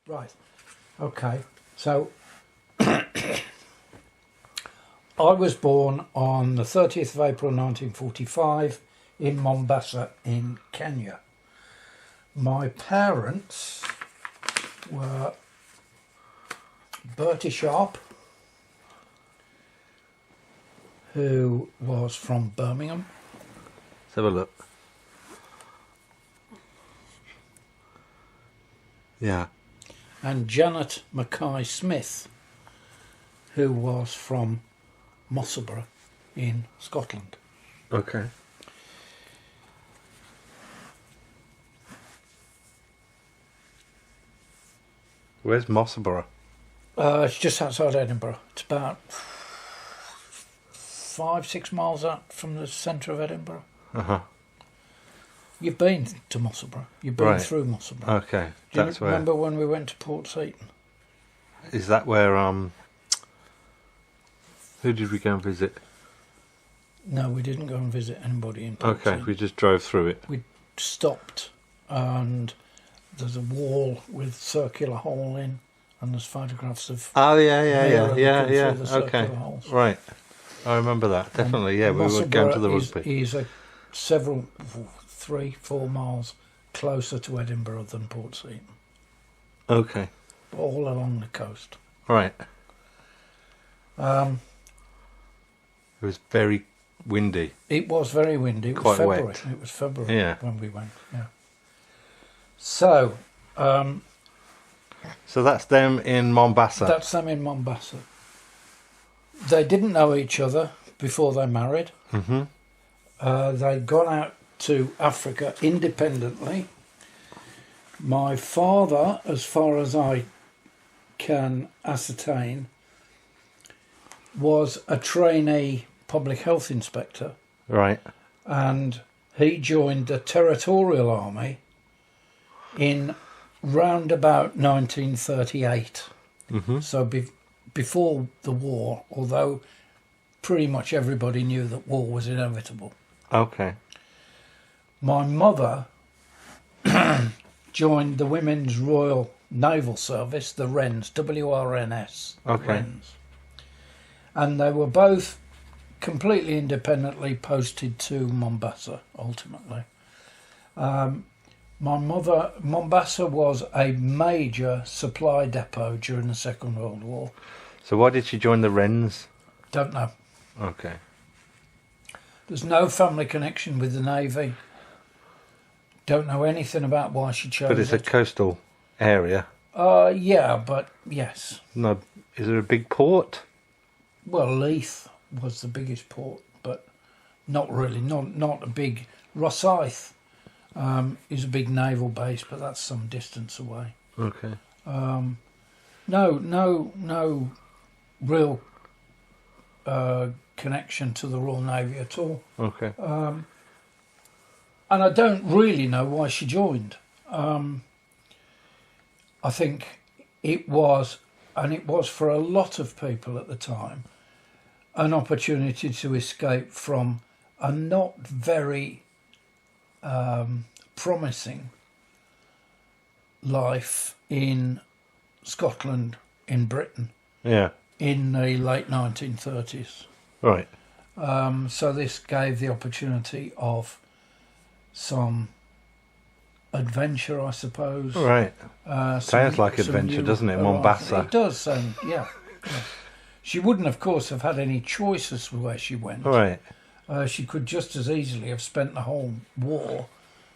Right. Okay. So I was born on the 30th of April 1945 in Mombasa in Kenya. My parents were Bertie Sharp, who was from Birmingham. Let's have a look. Yeah. And Janet Mackay Smith, who was from Mossaborough in Scotland. Okay. Where's Mossaborough? It's just outside Edinburgh. It's about 5-6 miles out from the centre of Edinburgh. Uh-huh. You've been to Mossaborough. You've been Right. through Mossaborough. Okay. Do you That's where. remember when we went to Port Seaton? Is that where who did we go and visit? No, we didn't go and visit anybody in Port Okay, Seaton. we just drove through it. We stopped and there's a wall with circular hole in and there's photographs of Oh yeah, Mira looking through the Okay. circular holes. Right. I remember that. Definitely, yeah. We were going to the rugby. Is several 3-4 miles closer to Edinburgh than Port Seaton, Okay. all along the coast. Right. Um, It was very windy. it was very windy. It was Quite February. wet. It was February Yeah. when we went. Yeah. So So that's them in Mombasa. that's them in Mombasa. They didn't know each other before they married. Mm-hmm. They'd gone out to Africa independently. My father, as far as I can ascertain, was a trainee public health inspector, Right. and he joined the Territorial Army in round about 1938. Mm-hmm. So before the war, although pretty much everybody knew that war was inevitable. Okay. My mother joined the Women's Royal Naval Service, the Wrens, WRNS. Okay. Wrens. And they were both completely independently posted to Mombasa, ultimately. Mombasa was a major supply depot during the Second World War. So why did she join the Wrens? Don't know. Okay. There's no family connection with the Navy. Don't know anything about why she chose But it's a it. coastal area. Yeah, but yes. No, is there a big port? Well, Leith was the biggest port, but not really. Not a big. Rosyth is a big naval base, but that's some distance away. Okay. No real connection to the Royal Navy at all. Okay. And I don't really know why she joined. I think it was for a lot of people at the time, an opportunity to escape from a not very promising life in Scotland, in Britain, Yeah. in the late 1930s. Right. So this gave the opportunity of some adventure, I suppose. Right. Some- Sounds like some adventure, new doesn't it? horizons. Mombasa. It does sound, yeah. Yeah. She wouldn't, of course, have had any choice as to where she went. Right. She could just as easily have spent the whole war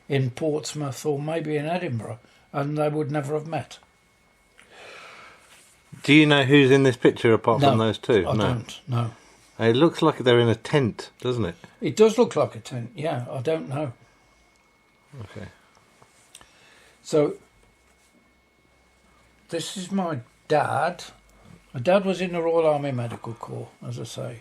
in Portsmouth or maybe in Edinburgh, and they would never have met. Do you know who's in this picture apart from those two? I don't, no. It looks like they're in a tent, doesn't it? It does look like a tent, yeah, I don't know. Okay. So, this is my dad. My dad was in the Royal Army Medical Corps, as I say.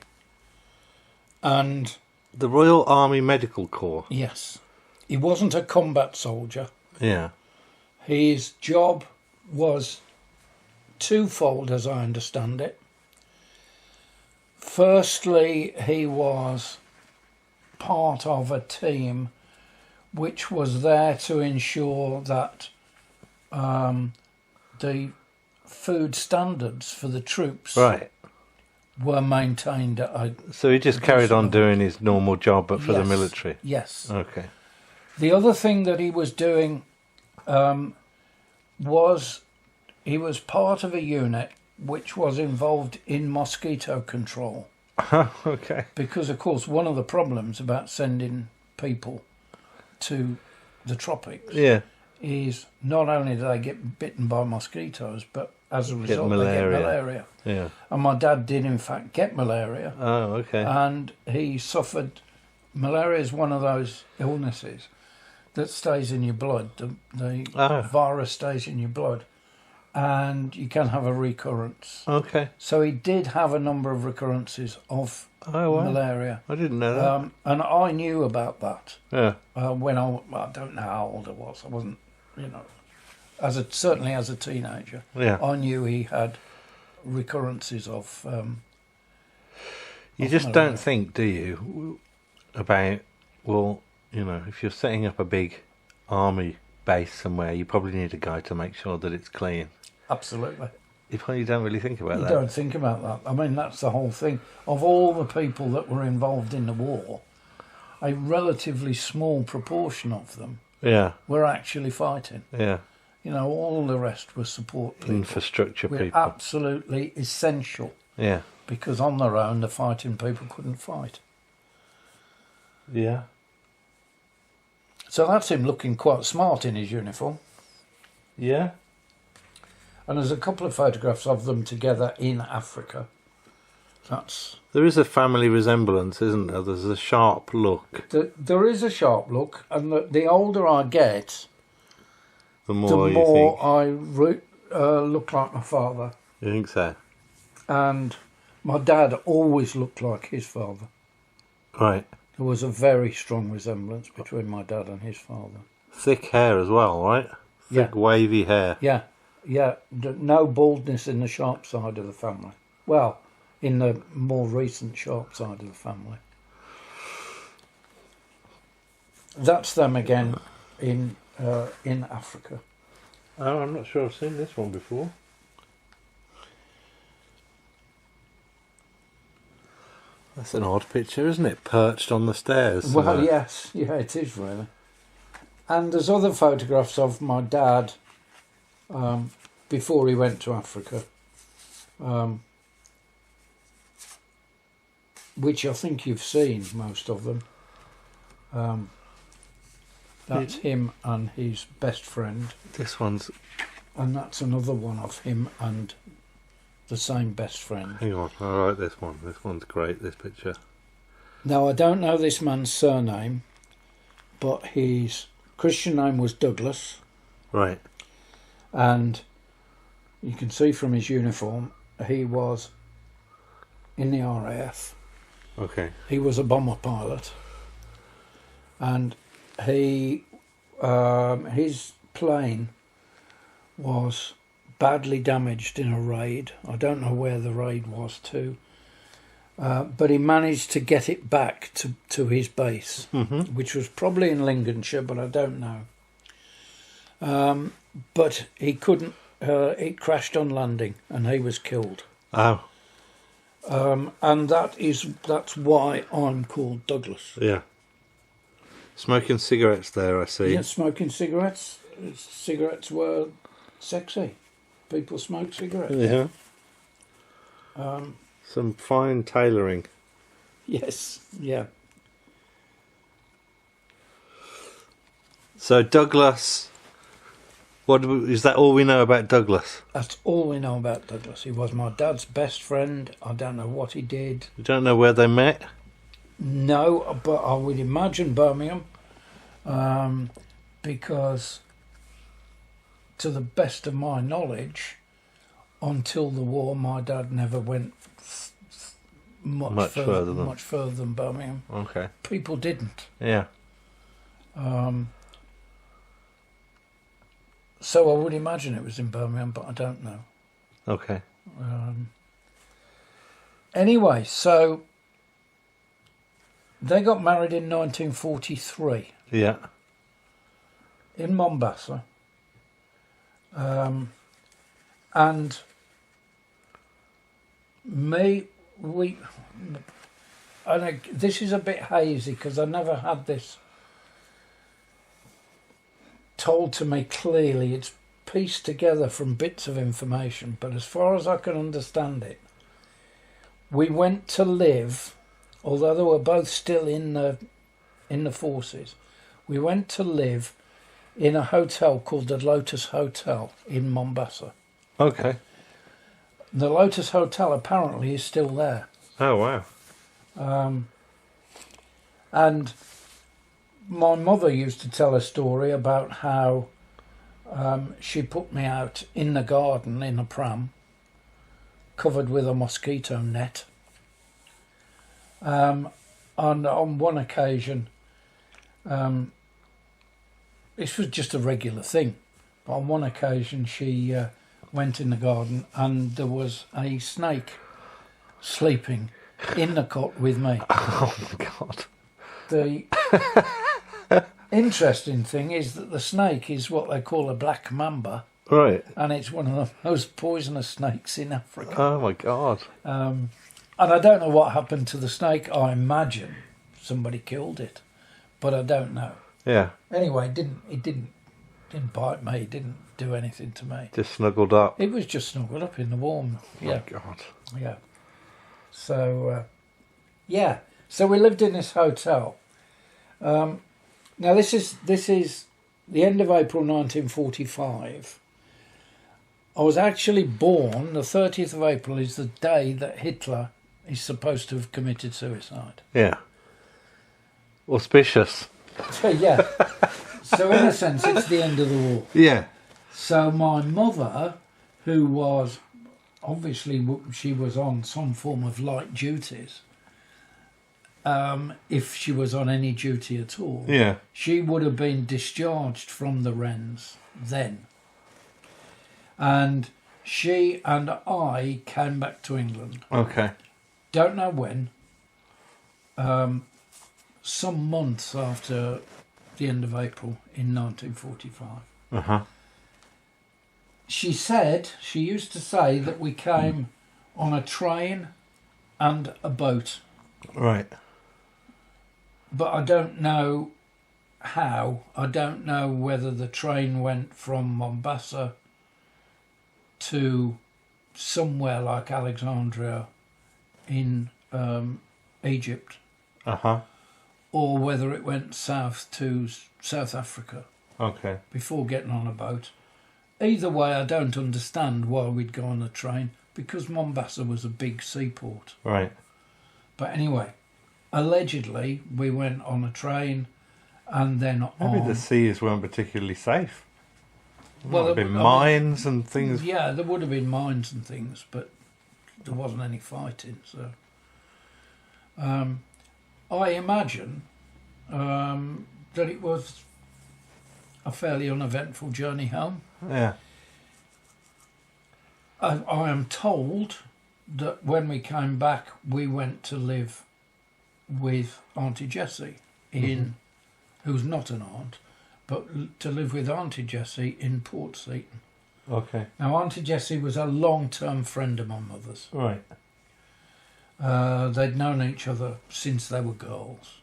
And, The Royal Army Medical Corps. yes, he wasn't a combat soldier. Yeah. His job was twofold, as I understand it. Firstly, he was part of a team which was there to ensure that the food standards for the troops Right. were maintained at a... So he just carried on doing his normal job, but for the Yes. military. Yes. Okay. The other thing that he was doing was he was part of a unit which was involved in mosquito control. Okay. Because, of course, one of the problems about sending people to the tropics Yeah. is not only do they get bitten by mosquitoes, but as a result they get malaria. Yeah. And my dad did, in fact, get malaria. Oh, okay. And he suffered... Malaria is one of those illnesses that stays in your blood. The virus stays in your blood. And you can have a recurrence. Okay. So he did have a number of recurrences of malaria. I didn't know that. And I knew about that. Yeah. When I don't know how old I was. I wasn't, certainly as a teenager. Yeah. I knew he had recurrences of. You just don't think, do you, about, well, if you're setting up a big army base somewhere, you probably need a guy to make sure that it's clean. Absolutely. You don't really think about that. You don't think about that. I mean, that's the whole thing. Of all the people that were involved in the war, a relatively small proportion of them were actually fighting. Yeah. All the rest were support people. Infrastructure We're people. absolutely essential. Yeah. Because on their own, the fighting people couldn't fight. Yeah. So that's him looking quite smart in his uniform. Yeah. And there's a couple of photographs of them together in Africa. There is a family resemblance, isn't there? There's a sharp look. There is a sharp look, and the older I get, the more I look like my father. You think so? And my dad always looked like his father. Right. There was a very strong resemblance between my dad and his father. Thick hair as well, right? Thick, wavy hair. Yeah. No baldness in the sharp side of the family. Well, in the more recent sharp side of the family. That's them again in Africa. Oh, I'm not sure I've seen this one before. That's an odd picture, isn't it? Perched on the stairs. Well, yes. Yeah, it is really. And there's other photographs of my dad before he went to Africa, which I think you've seen, most of them. That's him and his best friend. This one's... And that's another one of him and the same best friend. Hang on, I like this one. This one's great, this picture. Now, I don't know this man's surname, but his Christian name was Douglas. Right. And you can see from his uniform, he was in the RAF. Okay. He was a bomber pilot. And he, his plane was badly damaged in a raid. I don't know where the raid was to. But he managed to get it back to his base, which was probably in Lincolnshire, but I don't know. But he couldn't. It crashed on landing, and he was killed. Oh. And that's why I'm called Douglas. Yeah. Smoking cigarettes there, I see. Yeah, smoking cigarettes. Cigarettes were sexy. People smoke cigarettes. Yeah. Some fine tailoring. Yes, yeah. So Douglas, is that all we know about Douglas? That's all we know about Douglas. He was my dad's best friend. I don't know what he did. You don't know where they met? No, but I would imagine Birmingham, because to the best of my knowledge, until the war, my dad never went much further than Birmingham. Okay. People didn't. Yeah. So I would imagine it was in Birmingham, but I don't know. Okay. Anyway, so they got married in 1943. Yeah. In Mombasa. and me, we, this is a bit hazy because I never had this told to me clearly. It's pieced together from bits of information, but as far as I can understand it, we went to live, although they were both still in the forces, we went to live in a hotel called the Lotus Hotel in Mombasa. Okay. The Lotus Hotel apparently is still there. Oh, wow. And my mother used to tell a story about how she put me out in the garden in a pram, covered with a mosquito net. And on one occasion, this was just a regular thing, but on one occasion she went in the garden and there was a snake sleeping in the cot with me. Oh, my God. The interesting thing is that the snake is what they call a black mamba. Right. And it's one of the most poisonous snakes in Africa. Oh, my God. And I don't know what happened to the snake. I imagine somebody killed it, but I don't know. Yeah. Anyway, it didn't bite me. It didn't do anything to me. Just snuggled up. It was just snuggled up in the warm. Yeah. Oh, God. Yeah. So, yeah. So we lived in this hotel. Now this is the end of April 1945. I was actually born. The 30th of April is the day that Hitler is supposed to have committed suicide. Yeah. Auspicious. Yeah. So in a sense, it's the end of the war. Yeah. So my mother, who was obviously she was on some form of light duties. If she was on any duty at all, Yeah. she would have been discharged from the Wrens then. And she and I came back to England. Okay. Don't know when. Some months after the end of April in 1945. Uh-huh. She used to say that we came on a train and a boat. Right. But I don't know how. I don't know whether the train went from Mombasa to somewhere like Alexandria in Egypt, Uh-huh. or whether it went south to South Africa Okay. before getting on a boat. Either way, I don't understand why we'd go on a train, because Mombasa was a big seaport. Right. But anyway, allegedly we went on a train and then Maybe on... the seas weren't particularly safe. Well, There would have been mines and things. Yeah, there would have been mines and things, but there wasn't any fighting. So, I imagine that it was a fairly uneventful journey home. Yeah. I am told that when we came back, we went to live with Auntie Jessie who's not an aunt, but to live with Auntie Jessie in Port Seton. Okay. Now, Auntie Jessie was a long-term friend of my mother's. Right. They'd known each other since they were girls.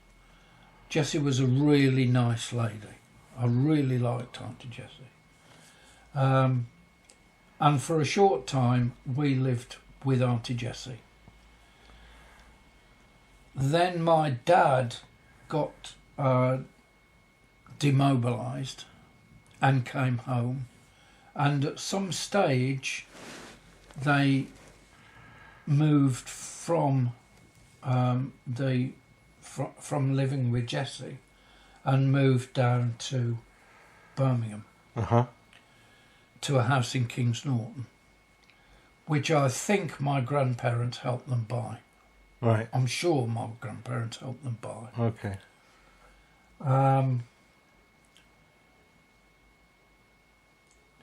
Jessie was a really nice lady. I really liked Auntie Jessie. And for a short time, we lived with Auntie Jessie. Then my dad got demobilised and came home. And at some stage, they moved from from living with Jessie and moved down to Birmingham Uh-huh. to a house in Kings Norton, which I think my grandparents helped them buy. Right. I'm sure my grandparents helped them buy. Okay.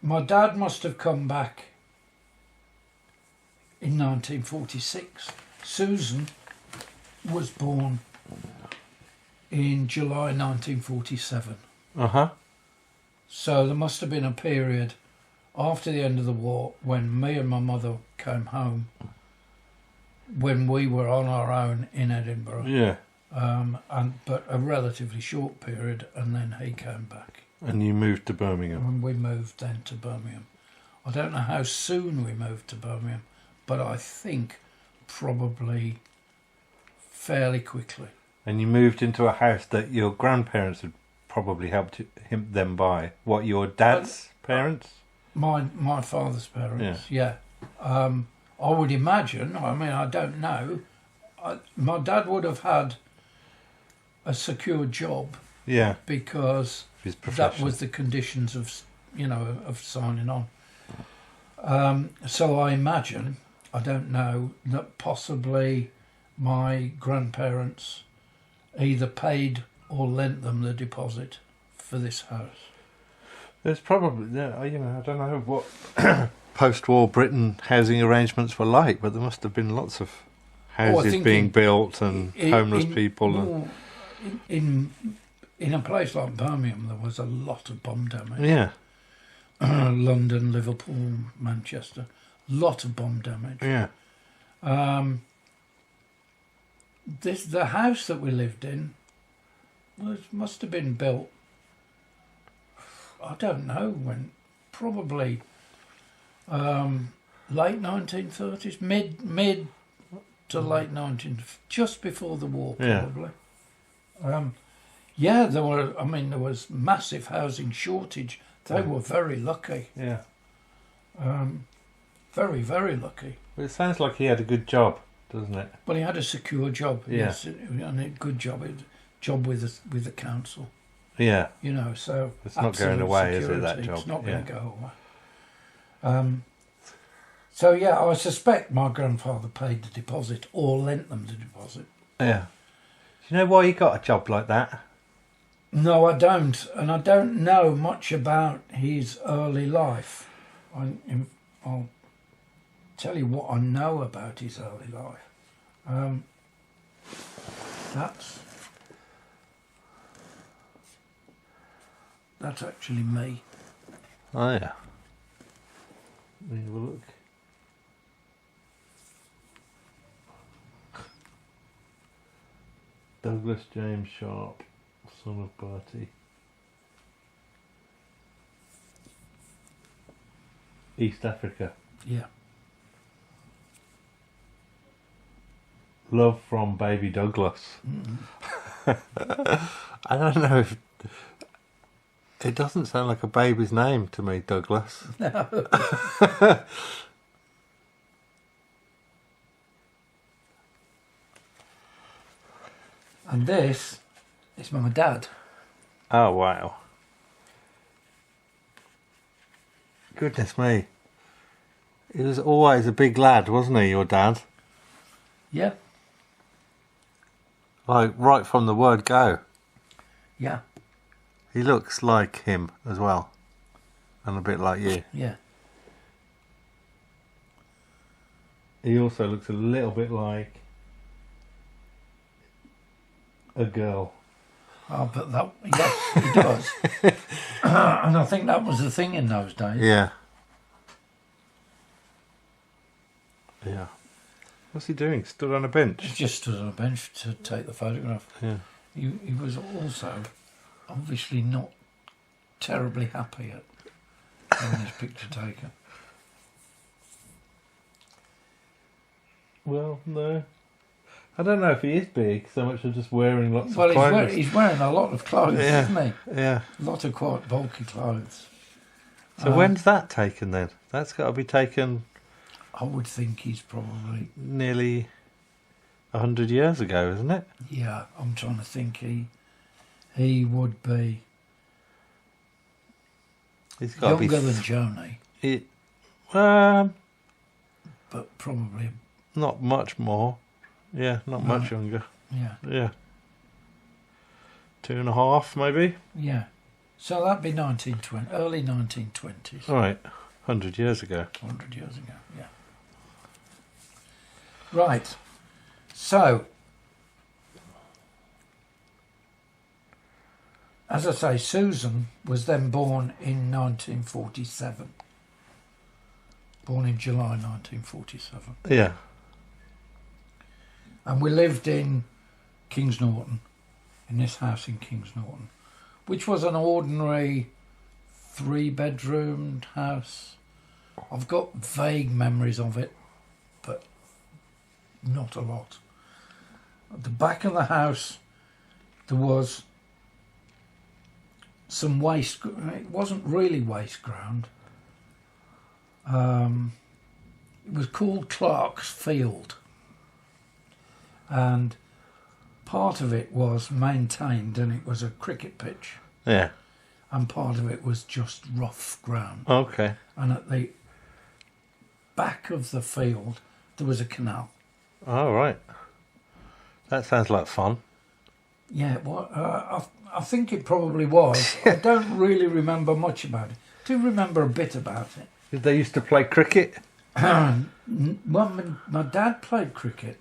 My dad must have come back in 1946. Susan was born in July 1947. Uh-huh. So there must have been a period after the end of the war, when me and my mother came home, when we were on our own in Edinburgh, Yeah. but a relatively short period, and then he came back. And you moved to Birmingham. And we moved then to Birmingham. I don't know how soon we moved to Birmingham, but I think probably fairly quickly. And you moved into a house that your grandparents had probably helped them buy. What, your dad's parents? My father's parents, yeah. I would imagine, I mean, I don't know, my dad would have had a secure job. Yeah. Because His that was the conditions of, of signing on. So I imagine, I don't know, that possibly my grandparents either paid or lent them the deposit for this house. There's probably, I don't know what post-war Britain housing arrangements were like, but there must have been lots of houses being built and homeless people. In a place like Birmingham, there was a lot of bomb damage. Yeah. London, Liverpool, Manchester, lot of bomb damage. Yeah. The house that we lived in must have been built, I don't know when, probably late 1930s, mid to late just before the war, probably. Yeah. There was massive housing shortage. They were very lucky. Yeah. Very, very lucky. Well, it sounds like he had a good job, doesn't it? Well, he had a secure job. Yeah. Yes, and a good job. Job with the council. Yeah. So it's not going away, is it, that job? It's not going to go away. So yeah, I suspect my grandfather paid the deposit or lent them the deposit. Yeah. Do you know why he got a job like that? No, I don't, and I don't know much about his early life. I'll tell you what I know about his early life. That's actually me. Oh yeah. Let me have a look. Douglas James Sharp, son of Bertie. East Africa. Yeah. Love from Baby Douglas. I don't know if... It doesn't sound like a baby's name to me, Douglas. No. And this is my dad. Oh, wow. Goodness me. He was always a big lad, wasn't he, your dad? Yeah. Like, right from the word go. Yeah. He looks like him as well. And a bit like you. Yeah. He also looks a little bit like a girl. Oh, but yes, he does. And I think that was the thing in those days. Yeah. Yeah. What's he doing? Stood on a bench? He just stood on a bench to take the photograph. Yeah. He was also obviously not terribly happy at having his picture taken. Well, no. I don't know if he is big, so much as just wearing lots of clothes. Well, he's wearing a lot of clothes, isn't he? Yeah. A lot of quite bulky clothes. So when's that taken then? That's got to be taken... I would think he's probably... nearly 100 years ago, isn't it? Yeah, I'm trying to think. He would be He's got younger to be than Joni, but probably... not much more. Yeah, not much younger. Yeah. Yeah. 2.5, maybe? Yeah. So that'd be early 1920s. Right, 100 years ago. 100 years ago, yeah. Right. So, as I say, Susan was then born in 1947. born in July 1947. Yeah. And we lived in Kings Norton, in this house in Kings Norton, which was an ordinary 3-bedroomed house. I've got vague memories of it, but not a lot. At the back of the house, there was some waste. It wasn't really waste ground. It was called Clark's Field, and part of it was maintained, and it was a cricket pitch, Yeah. and part of it was just rough ground. Okay. And at the back of the field, there was a canal. All right. That sounds like fun. Yeah, well, I think it probably was. I don't really remember much about it. I do remember a bit about it. Did they used to play cricket? Well, my dad played cricket.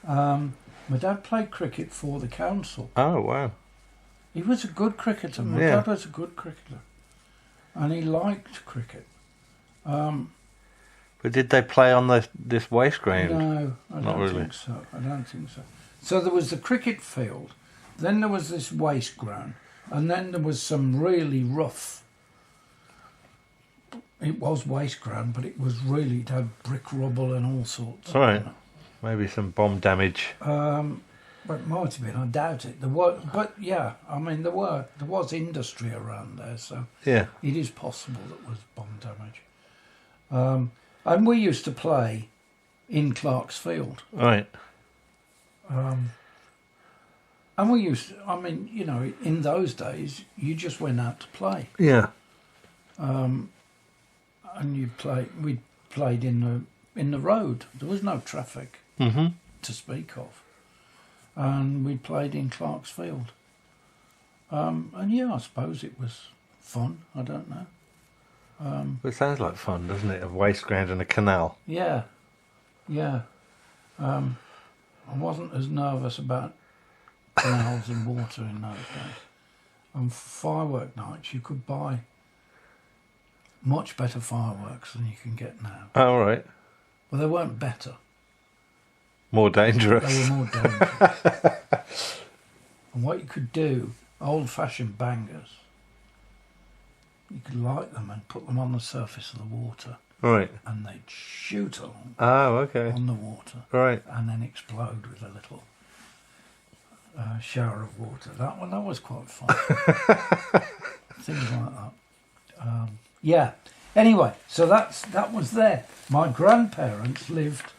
My dad played cricket for the council. Oh, wow. He was a good cricketer. My Yeah. dad was a good cricketer. And he liked cricket. But did they play on this waste ground? No, I Not don't really. think so. I don't think so. So there was the cricket field, then there was this waste ground, and then there was some really rough. It was waste ground, but it was really, it had brick rubble and all sorts. All right. Maybe some bomb damage. But it might have been. I doubt it. There were, but yeah, I mean there was industry around there, so Yeah. it is possible that was bomb damage. And we used to play in Clark's Field. All right. And we used to, I mean, you know, in those days, you just went out to play. Yeah. And we played in the road. There was no traffic to speak of. And we played in Clark's Field. And yeah, I suppose it was fun. I don't know. It sounds like fun, doesn't it? A waste ground and a canal. Yeah. I wasn't as nervous about canals and water in those days. On firework nights, you could buy much better fireworks than you can get now. All right. Well, they weren't better. More dangerous. They were more dangerous. And what you could do, old-fashioned bangers, you could light them and put them on the surface of the water, Right. and they'd shoot along Oh, okay. on the water, Right. and then explode with a little shower of water. That was quite fun. Things like that. Yeah. Anyway, so that was there. My grandparents lived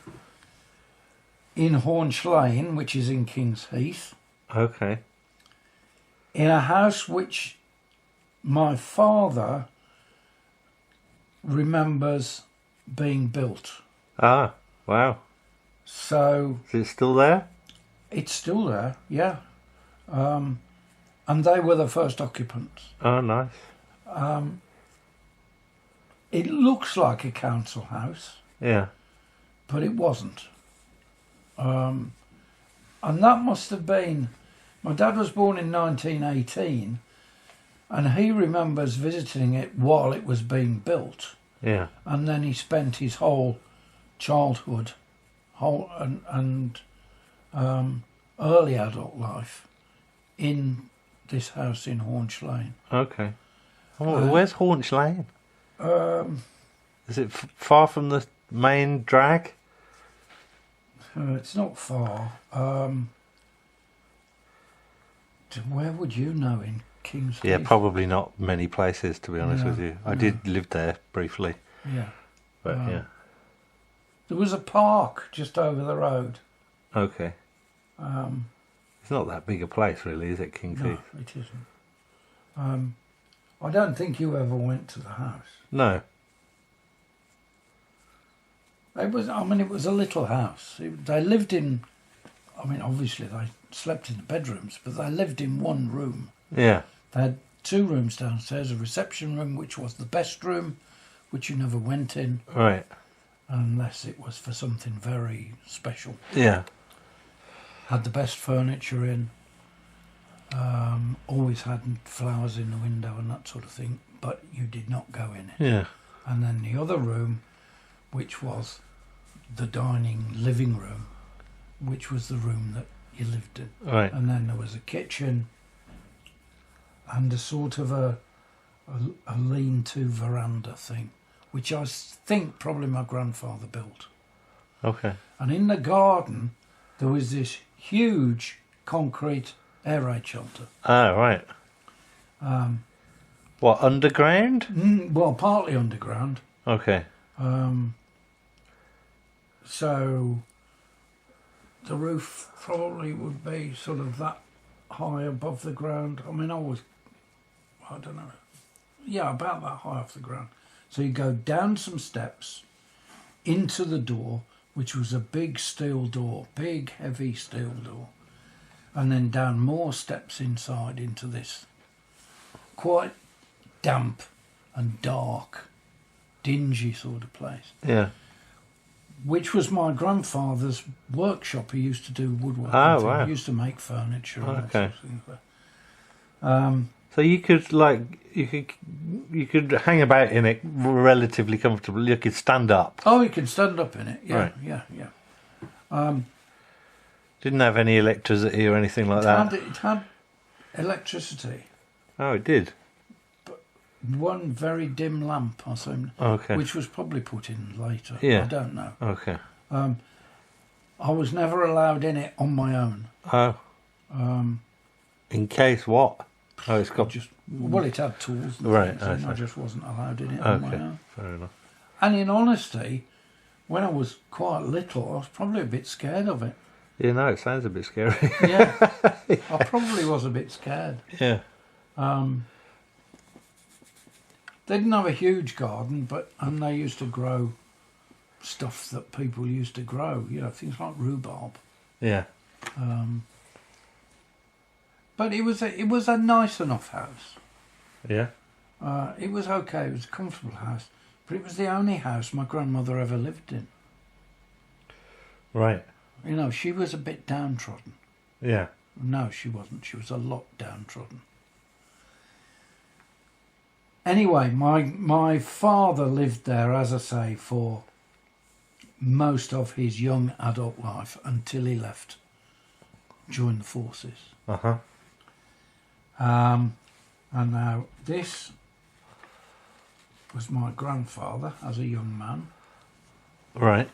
in Haunch Lane, which is in King's Heath, Okay. in a house which my father remembers being built. Ah, wow. So Is it still there? it's still there, yeah. And they were the first occupants. Oh, nice. It looks like a council house, Yeah. but it wasn't. And that must have been... My dad was born in 1918, and he remembers visiting it while it was being built. Yeah. And then he spent his whole childhood and early adult life in this house in Haunch Lane. Okay. Oh, where's Haunch Lane? Is it far from the main drag? It's not far. Where would you know in King's Yeah, Heath? probably not many places, to be honest No, with you. I no. did live there briefly, Yeah. but yeah. There was a park just over the road. Okay. It's not that big a place, really, is it, King's No, Heath? it isn't. I don't think you ever went to the house. No. It was a little house. They lived in, obviously they slept in the bedrooms, but they lived in one room. Yeah. They had 2 rooms downstairs, a reception room, which was the best room, which you never went in, Right. unless it was for something very special. Yeah. Had the best furniture in, always had flowers in the window and that sort of thing, but you did not go in it. Yeah. And then the other room which was the dining living room, which was the room that you lived in. Right. And then there was a kitchen and a sort of a lean-to veranda thing, which I think probably my grandfather built. Okay. And in the garden, there was this huge concrete air raid shelter. Ah, right. What, underground? Well, partly underground. Okay. So the roof probably would be sort of that high above the ground. I mean, I don't know. Yeah, about that high off the ground. So you go down some steps into the door, which was a big steel door, big heavy steel door, and then down more steps inside into this quite damp and dark, dingy sort of place, Yeah. which was my grandfather's workshop. He used to do woodworking. Oh, wow. He used to make furniture and all Okay. sorts of things. So you could hang about in it relatively comfortably. You could stand up. Oh, you can stand up in it. Yeah, Right. yeah. Didn't have any electricity or anything like that. It had electricity. Oh, it did. One very dim lamp, I think, Okay. which was probably put in later. Yeah. I don't know. Okay. I was never allowed in it on my own. Oh. In case what? Oh, it's got. Well, it had tools and Right, things, I and I see. just wasn't allowed in it on my Okay. own. Fair enough. And in honesty, when I was quite little, I was probably a bit scared of it. Yeah, no, it sounds a bit scary. Yeah, I probably was a bit scared. Yeah. They didn't have a huge garden, and they used to grow stuff that people used to grow, things like rhubarb. Yeah. But it was a nice enough house. Yeah. It was okay. It was a comfortable house, but it was the only house my grandmother ever lived in. Right. She was a bit downtrodden. Yeah. No, she wasn't. She was a lot downtrodden. Anyway, my father lived there, as I say, for most of his young adult life until he left, joined the forces. Uh-huh. And now this was my grandfather as a young man. Right.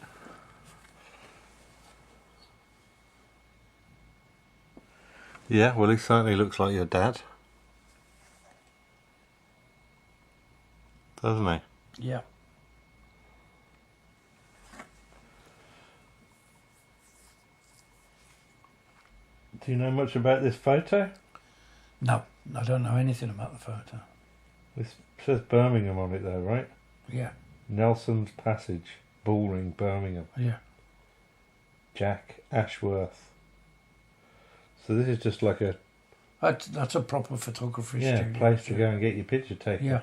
Yeah, well, he certainly looks like your dad. Doesn't he? Yeah. Do you know much about this photo? No, I don't know anything about the photo. This says Birmingham on it though, right? Yeah, Nelson's Passage, Bullring, Birmingham. yeah. Jack Ashworth. So this is just like a That's a proper photography studio. place to go and get your picture taken. Yeah,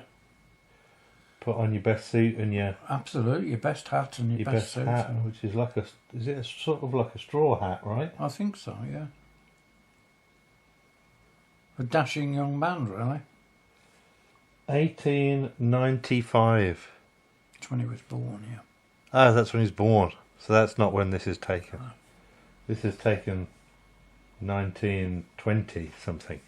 Put on your best suit and your absolutely. Your best hat and your best suit. hat, which is like is it a sort of like a straw hat, right? I think so, yeah. A dashing young man, really. 1895. That's when he was born, yeah. Ah, that's when he's born. So that's not when this is taken. No. This is taken 1920 something.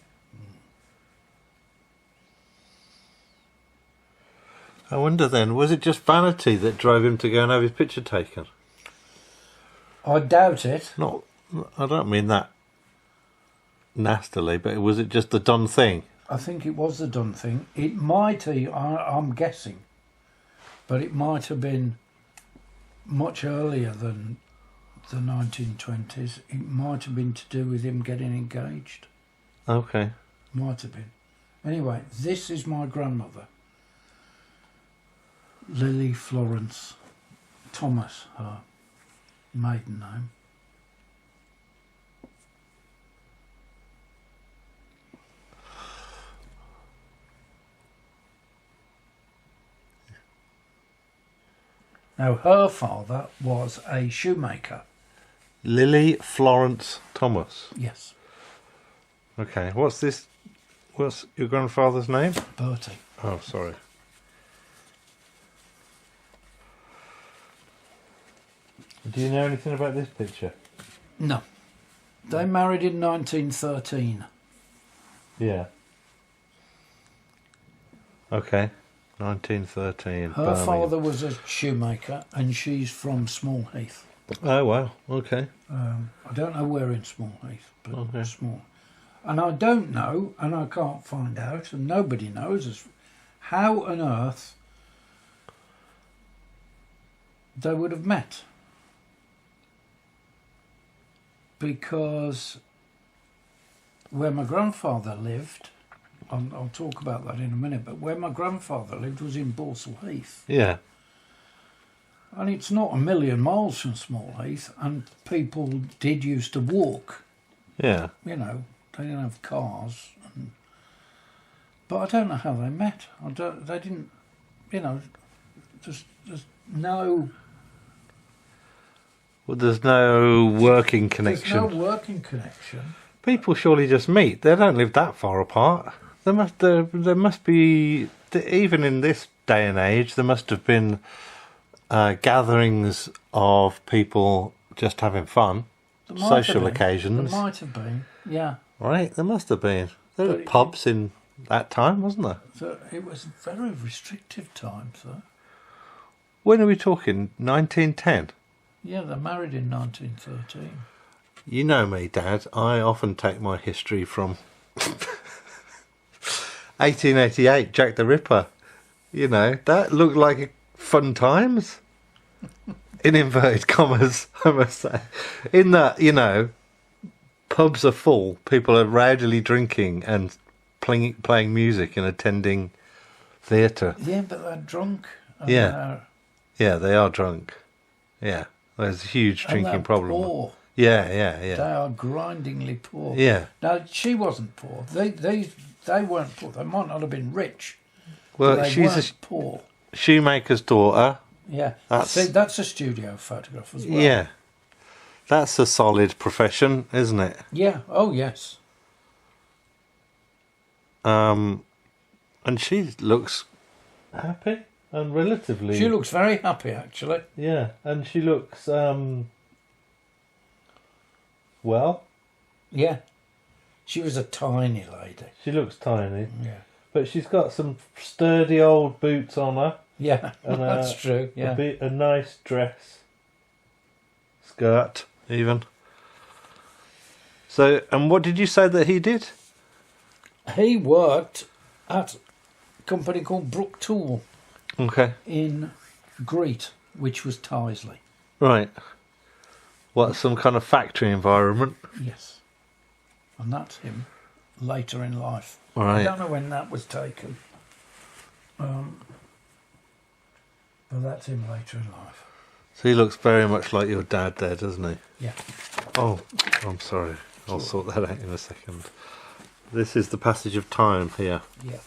I wonder then, was it just vanity that drove him to go and have his picture taken? I doubt it. Not, I don't mean that nastily, but was it just the done thing? I think it was the done thing. It might have, I'm guessing, but it might have been much earlier than the 1920s. It might have been to do with him getting engaged. Okay. Might have been. Anyway, this is my grandmother, Lily Florence Thomas, her maiden name. Now, her father was a shoemaker. Lily Florence Thomas. Yes, Okay, what's this? What's your grandfather's name? Bertie. Oh, sorry. Do you know anything about this picture? No. They married in 1913. Yeah. Okay. 1913. Her Birmingham. father was a shoemaker and she's from Small Heath. Oh, wow. Okay. I don't know where in Small Heath, but Okay. small. And I don't know, and I can't find out, and nobody knows, how on earth they would have met. Because where my grandfather lived, I'll talk about that in a minute, but where my grandfather lived was in Borsall Heath. Yeah. And it's not a million miles from Small Heath, and people did used to walk, Yeah. you know, they didn't have cars. But I don't know how they met. They didn't, you know, there's no... Well, there's no working connection. There's no working connection. People surely just meet. They don't live that far apart. There must be, even in this day and age, there must have been gatherings of people just having fun, There might social have been. occasions. There might have been, yeah. Right, there must have been. There were But pubs in that time, wasn't there? So it was a very restrictive time, so. When are we talking? 1910? Yeah, they married in 1913. You know me, Dad. I often take my history from 1888, Jack the Ripper. You know, that looked like fun times. In inverted commas, I must say. In that, you know, pubs are full, people are rowdily drinking and playing music and attending theatre. Yeah, but they're drunk. And Yeah. Yeah, they are drunk. Yeah, there's a huge they're drinking problem. poor. Yeah. They are grindingly poor. Yeah. Now, she wasn't poor. They weren't poor. They might not have been rich. Well, but they she's weren't poor. a shoemaker's daughter. Yeah. That's- See, that's a studio photograph as well. Yeah. That's a solid profession, isn't it? Yeah. Oh, yes. And she looks happy and relatively. She looks very happy, actually. Yeah, and she looks well. Yeah. She was a tiny lady. She looks tiny, Yeah. but she's got some sturdy old boots on her. Yeah, And, that's true. Yeah. A nice dress, skirt, even. So, and what did you say that he did? He worked at a company called Brook Tool Okay, in Greet, which was Tyseley. right. What, some kind of factory environment? Yes. And that's him later in life. I Right. don't know when that was taken. But that's him later in life. So he looks very much like your dad there, doesn't he? Yeah. Oh, I'm sorry. I'll sort that out in a second. This is the passage of time here. Yeah.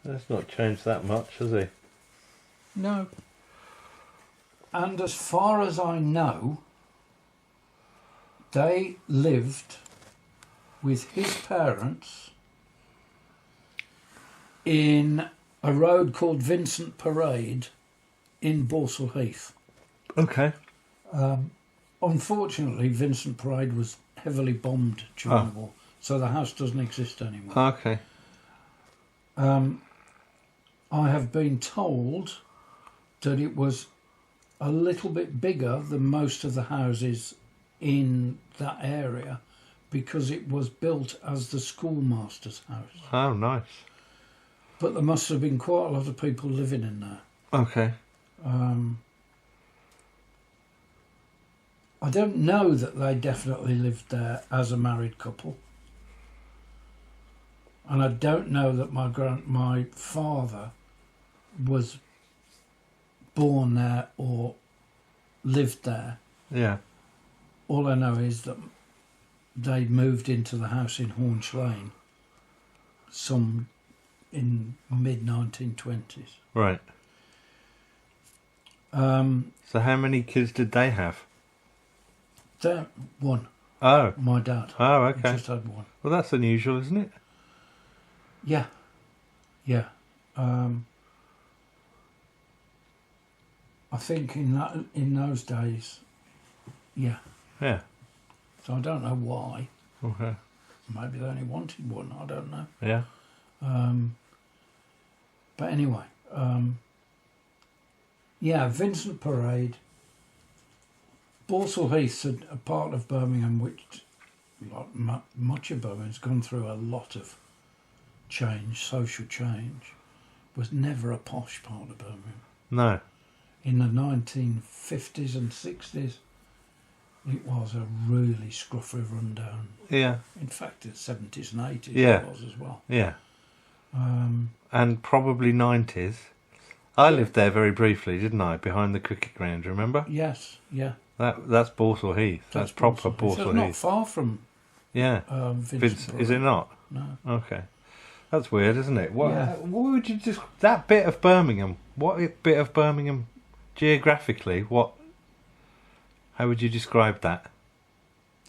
That's not changed that much, has he? No. And as far as I know, they lived with his parents in a road called Vincent Parade in Borsall Heath. Okay. Unfortunately, Vincent Parade was heavily bombed during the war, so the house doesn't exist anymore. Okay. I have been told that it was a little bit bigger than most of the houses in that area because it was built as the schoolmaster's house. Oh, nice. But there must have been quite a lot of people living in there. Okay. I don't know that they definitely lived there as a married couple. And I don't know that my father was born there or lived there. Yeah. All I know is that they moved into the house in Haunch Lane some in mid-1920s. Right. So how many kids did they have? One, Oh. my dad. Oh, okay. Just had one. Well, that's unusual, isn't it? Yeah, yeah. I think in those days, yeah. Yeah. So I don't know why. Okay. Maybe they only wanted one. I don't know. Yeah. But anyway, yeah, Vincent Parade, Borsall Heath, a part of Birmingham, which, like much of Birmingham, has gone through a lot of change, social change, was never a posh part of Birmingham. No. In the 1950s and 60s, it was a really scruffy rundown. Yeah. In fact, the 70s and 80s Yeah. it was as well. Yeah. And probably 90s. I lived there very briefly, didn't I? Behind the cricket ground, remember? Yes, yeah. That's Borsall Heath. That's proper Heath. Borsall It's not Heath. far from Yeah. Vincent. Is it not? No. Okay. That's weird, isn't it? What, Yeah. what would you just... That bit of Birmingham, what bit of Birmingham, geographically, how would you describe that?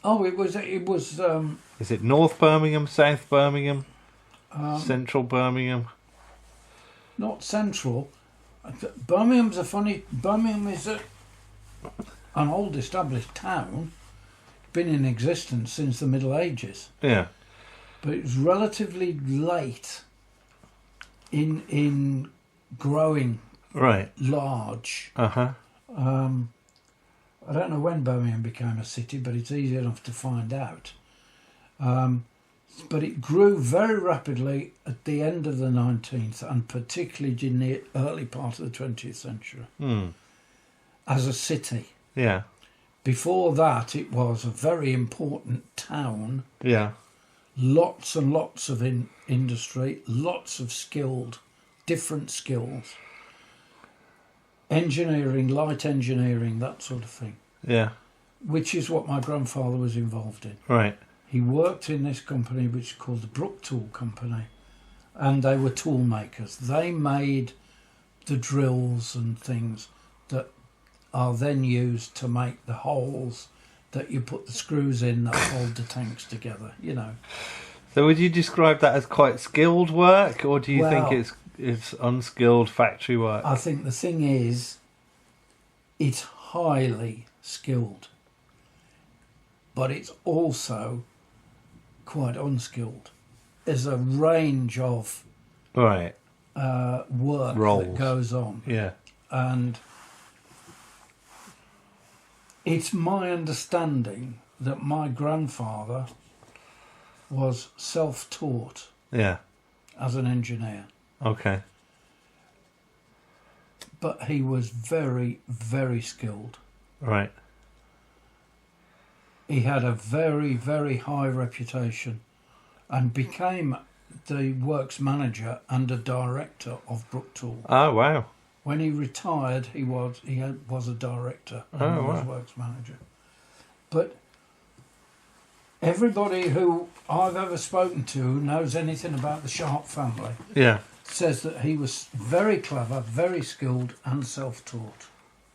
Oh, it was. Is it North Birmingham, South Birmingham, Central Birmingham? Not central. Birmingham's a funny. Birmingham is an old established town, been in existence since the Middle Ages, Yeah. but it was relatively late in growing Right. large. Uh-huh. I don't know when Birmingham became a city, but it's easy enough to find out. But it grew very rapidly at the end of the 19th and particularly in the early part of the 20th century as a city. Yeah. Before that, it was a very important town, Yeah. lots and lots of industry, lots of different skills. Engineering, light engineering, that sort of thing, Yeah. which is what my grandfather was involved in. Right. He worked in this company which is called the Brook Tool Company, and they were tool makers. They made the drills and things that are then used to make the holes that you put the screws in that hold the tanks together, you know. So would you describe that as quite skilled work, or do you Well, think it's unskilled factory work? I think the thing is, it's highly skilled, but it's also quite unskilled. There's a range of Right. work Roles. that goes on, Yeah. and it's my understanding that my grandfather was self-taught Yeah. as an engineer, Okay. but he was very, very skilled. Right. He had a very, very high reputation and became the works manager and a director of Brook Tool. Oh, wow. When he retired, he was a director and Oh, was wow. works manager. But everybody who I've ever spoken to who knows anything about the Sharp family Yeah. says that he was very clever, very skilled and self-taught.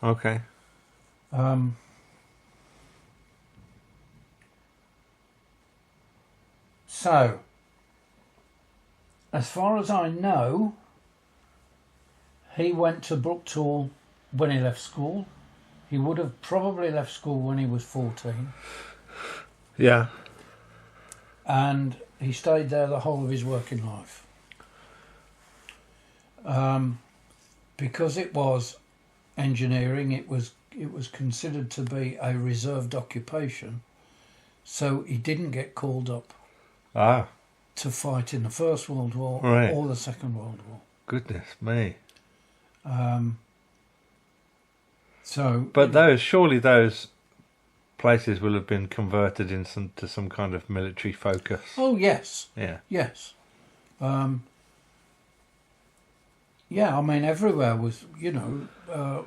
Okay. So, as far as I know, he went to Brook Tool when he left school. He would have probably left school when he was 14, Yeah. and he stayed there the whole of his working life. Because it was engineering, it was considered to be a reserved occupation, so he didn't get called up Ah, to fight in the First World War Right. or the Second World War. goodness me. So, But surely those places will have been converted to some kind of military focus. oh yes, Yeah. yes, yeah. I mean, everywhere was,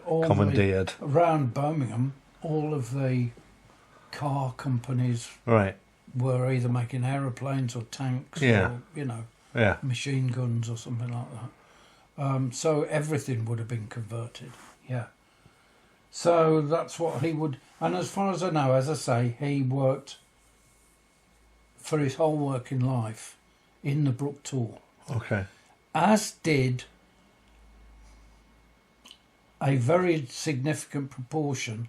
all Commandeered. around Birmingham. All of the car companies Right. were either making aeroplanes or tanks, Yeah. or Yeah. machine guns or something like that. So everything would have been converted. Yeah. So that's what he would. And as far as I know, as I say, he worked for his whole working life in the Brook Tool, Okay. as did a very significant proportion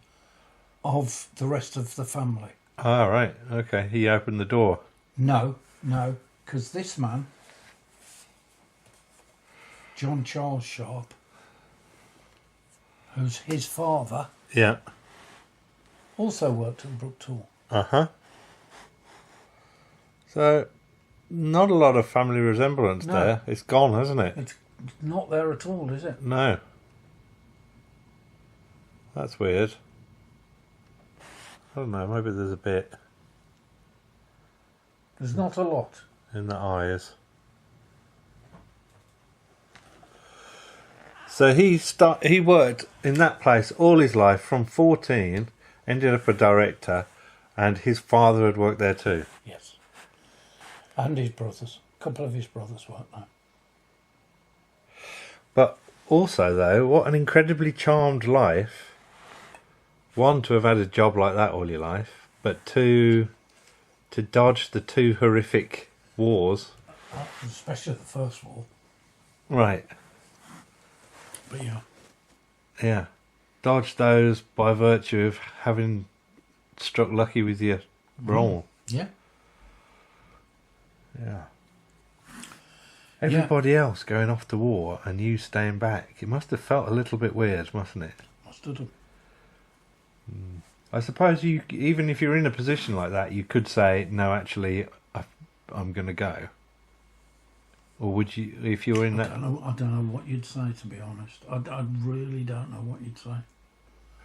of the rest of the family. Ah, right. Okay. He opened the door. No, because this man, John Charles Sharp, who's his father, Yeah. also worked at Brooktool. Uh-huh. So, not a lot of family resemblance No. there. It's gone, hasn't it? It's not there at all, is it? No. That's weird. I don't know, maybe there's a bit There's not a lot. in the eyes. So he worked in that place all his life from 14, ended up a director, and his father had worked there too. Yes. And his brothers. A couple of his brothers worked there. But also, though, what an incredibly charmed life. One, to have had a job like that all your life, but two, to dodge the two horrific wars. Especially the First War. Right. But yeah. Yeah. Dodge those by virtue of having struck lucky with your role. Yeah. Yeah. Everybody else going off to war and you staying back. It must have felt a little bit weird, mustn't it? Must have done. I suppose you, even if you're in a position like that, you could say, no, actually, I'm going to go. Or would you, if you're in that... I don't know what you'd say, to be honest. I really don't know what you'd say.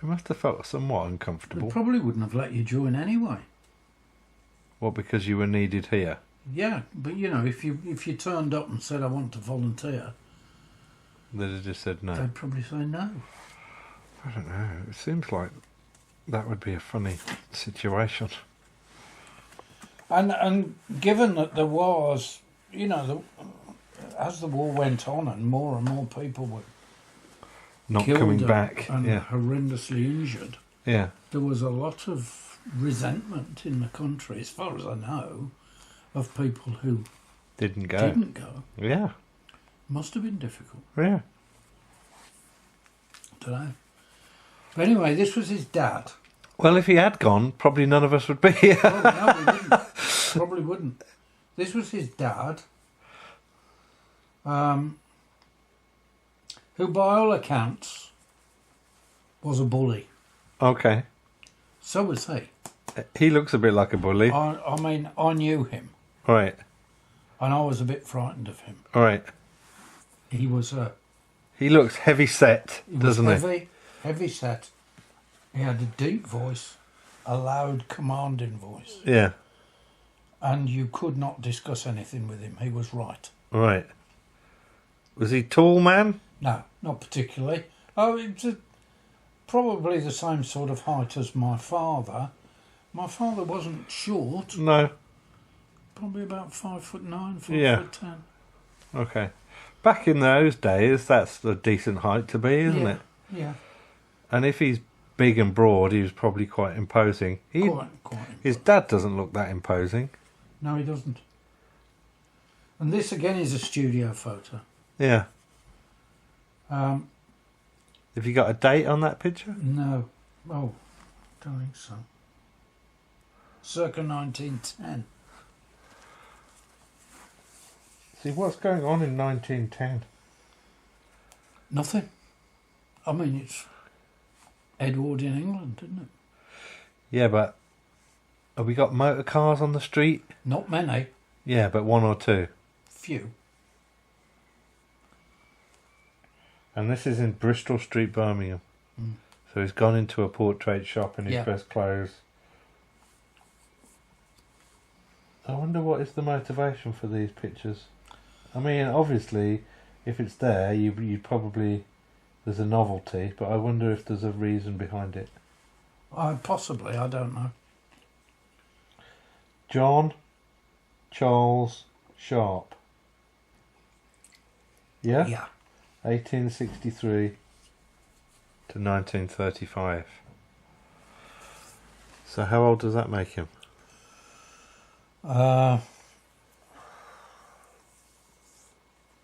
It must have felt somewhat They uncomfortable. probably wouldn't have let you join anyway. What, because you were needed here? Yeah, but you know, if you turned up and said I want to volunteer, They'd have just said no. they'd probably say no. I don't know. It seems like that would be a funny situation. And given that there was, you know, as the war went on and more people were Not killed coming and- back. and Yeah. horrendously injured, Yeah. there was a lot of resentment in the country, as far as I know, of people who Didn't go. didn't go. Yeah. Must have been difficult. Yeah. Don't know. But anyway, this was his dad. Well, if he had gone, probably none of us would be here. Oh, no, we wouldn't. Probably wouldn't. This was his dad, who, by all accounts, was a bully. Okay. So was he. He looks a bit like a bully. I mean, I knew him, Right. and I was a bit frightened of him. Right. He was He looks heavy set, doesn't he? heavy set. He had a deep voice, a loud, commanding voice, Yeah. and you could not discuss anything with him. He was right. Right. Was he tall, man? No, not particularly. Oh, it's probably the same sort of height as my father. My father wasn't short. No. Probably about 5'9", 5'10". Okay. Back in those days, that's a decent height to be, isn't Yeah, it? yeah. And if he's big and broad, he was probably quite imposing. Quite. His dad doesn't look that imposing. No, he doesn't. And this again is a studio photo. Yeah. Um, Have you got a date on that picture? no. Oh, don't think so. Circa 1910. See, what's going on in 1910? Nothing. I mean, it's Edwardian England, isn't it? Yeah, but have we got motor cars on the street? Not many. Yeah, but one or two. Few. And this is in Bristol Street, Birmingham. Mm. So he's gone into a portrait shop in his Yeah. best clothes. I wonder what is the motivation for these pictures. I mean, obviously, if it's there, you'd probably... There's a novelty, but I wonder if there's a reason behind it. Possibly, I don't know. John Charles Sharp. Yeah? Yeah. 1863 to 1935. So how old does that make him?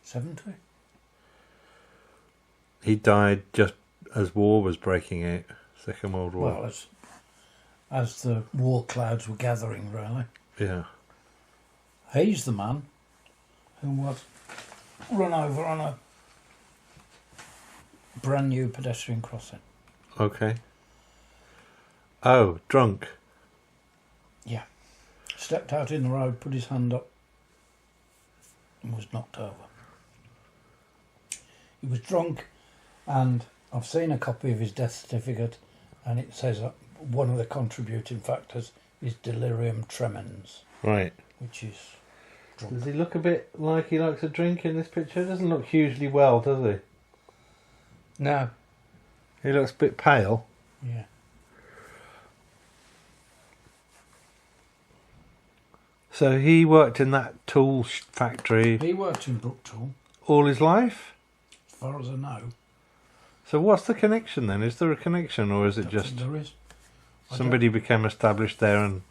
70? He died just as war was breaking out, Second World War. Well, as the war clouds were gathering, really. Yeah. He's the man who was run over on a brand new pedestrian crossing. Okay. Oh, drunk. Yeah. Stepped out in the road, put his hand up, and was knocked over. He was drunk, and I've seen a copy of his death certificate, and it says one of the contributing factors is delirium tremens, Right. which is drunk. Does he look a bit like he likes a drink in this picture? He doesn't look hugely well, does he? No. He looks a bit pale. Yeah. So he worked in that tool factory He worked in Brooktool, all his life? as far as I know. So what's the connection then? Is there a connection, or is it Don't just think there is. somebody became established there and...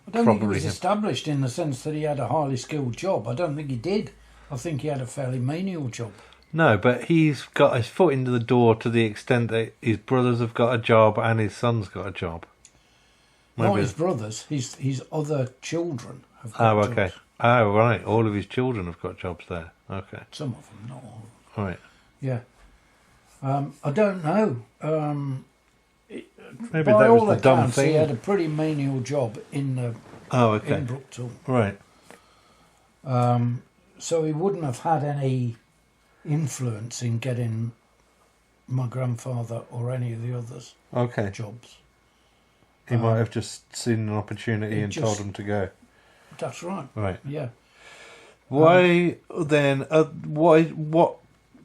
I don't think he probably was him. established in the sense that he had a highly skilled job. I don't think he did. I think he had a fairly menial job. No, but he's got his foot into the door to the extent that his brothers have got a job and his son's got a job. Not his brothers, his other children have got Oh, okay. jobs. Oh, right. All of his children have got jobs there. Okay. Some of them, not all. All right. Yeah. I don't know. Maybe By that all was the dumb accounts, he thing. had a pretty menial job in Oh, okay. in Brooktool. Right. So he wouldn't have had any influence in getting my grandfather or any of the others Okay. jobs. He might have just seen an opportunity he and told him to go. That's right. Right. Yeah. Why then? What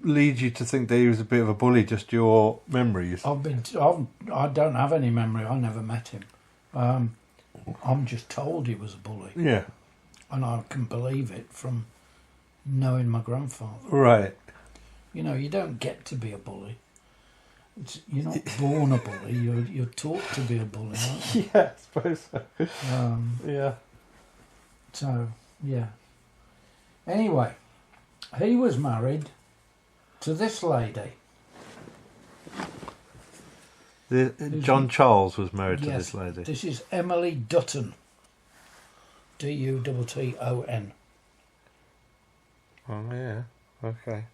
leads you to think that he was a bit of a bully? Just your memories? I don't have any memory. I never met him. I'm just told he was a bully, Yeah. and I can believe it from knowing my grandfather. Right. You know, you don't get to be a bully. You're not born a bully. You're taught to be a bully, aren't you? Yeah, I suppose so. Yeah. So yeah. Anyway, he was married to this lady. John Charles was married to Yes, this lady. this is Emily Dutton. Dutton. Oh yeah. Okay.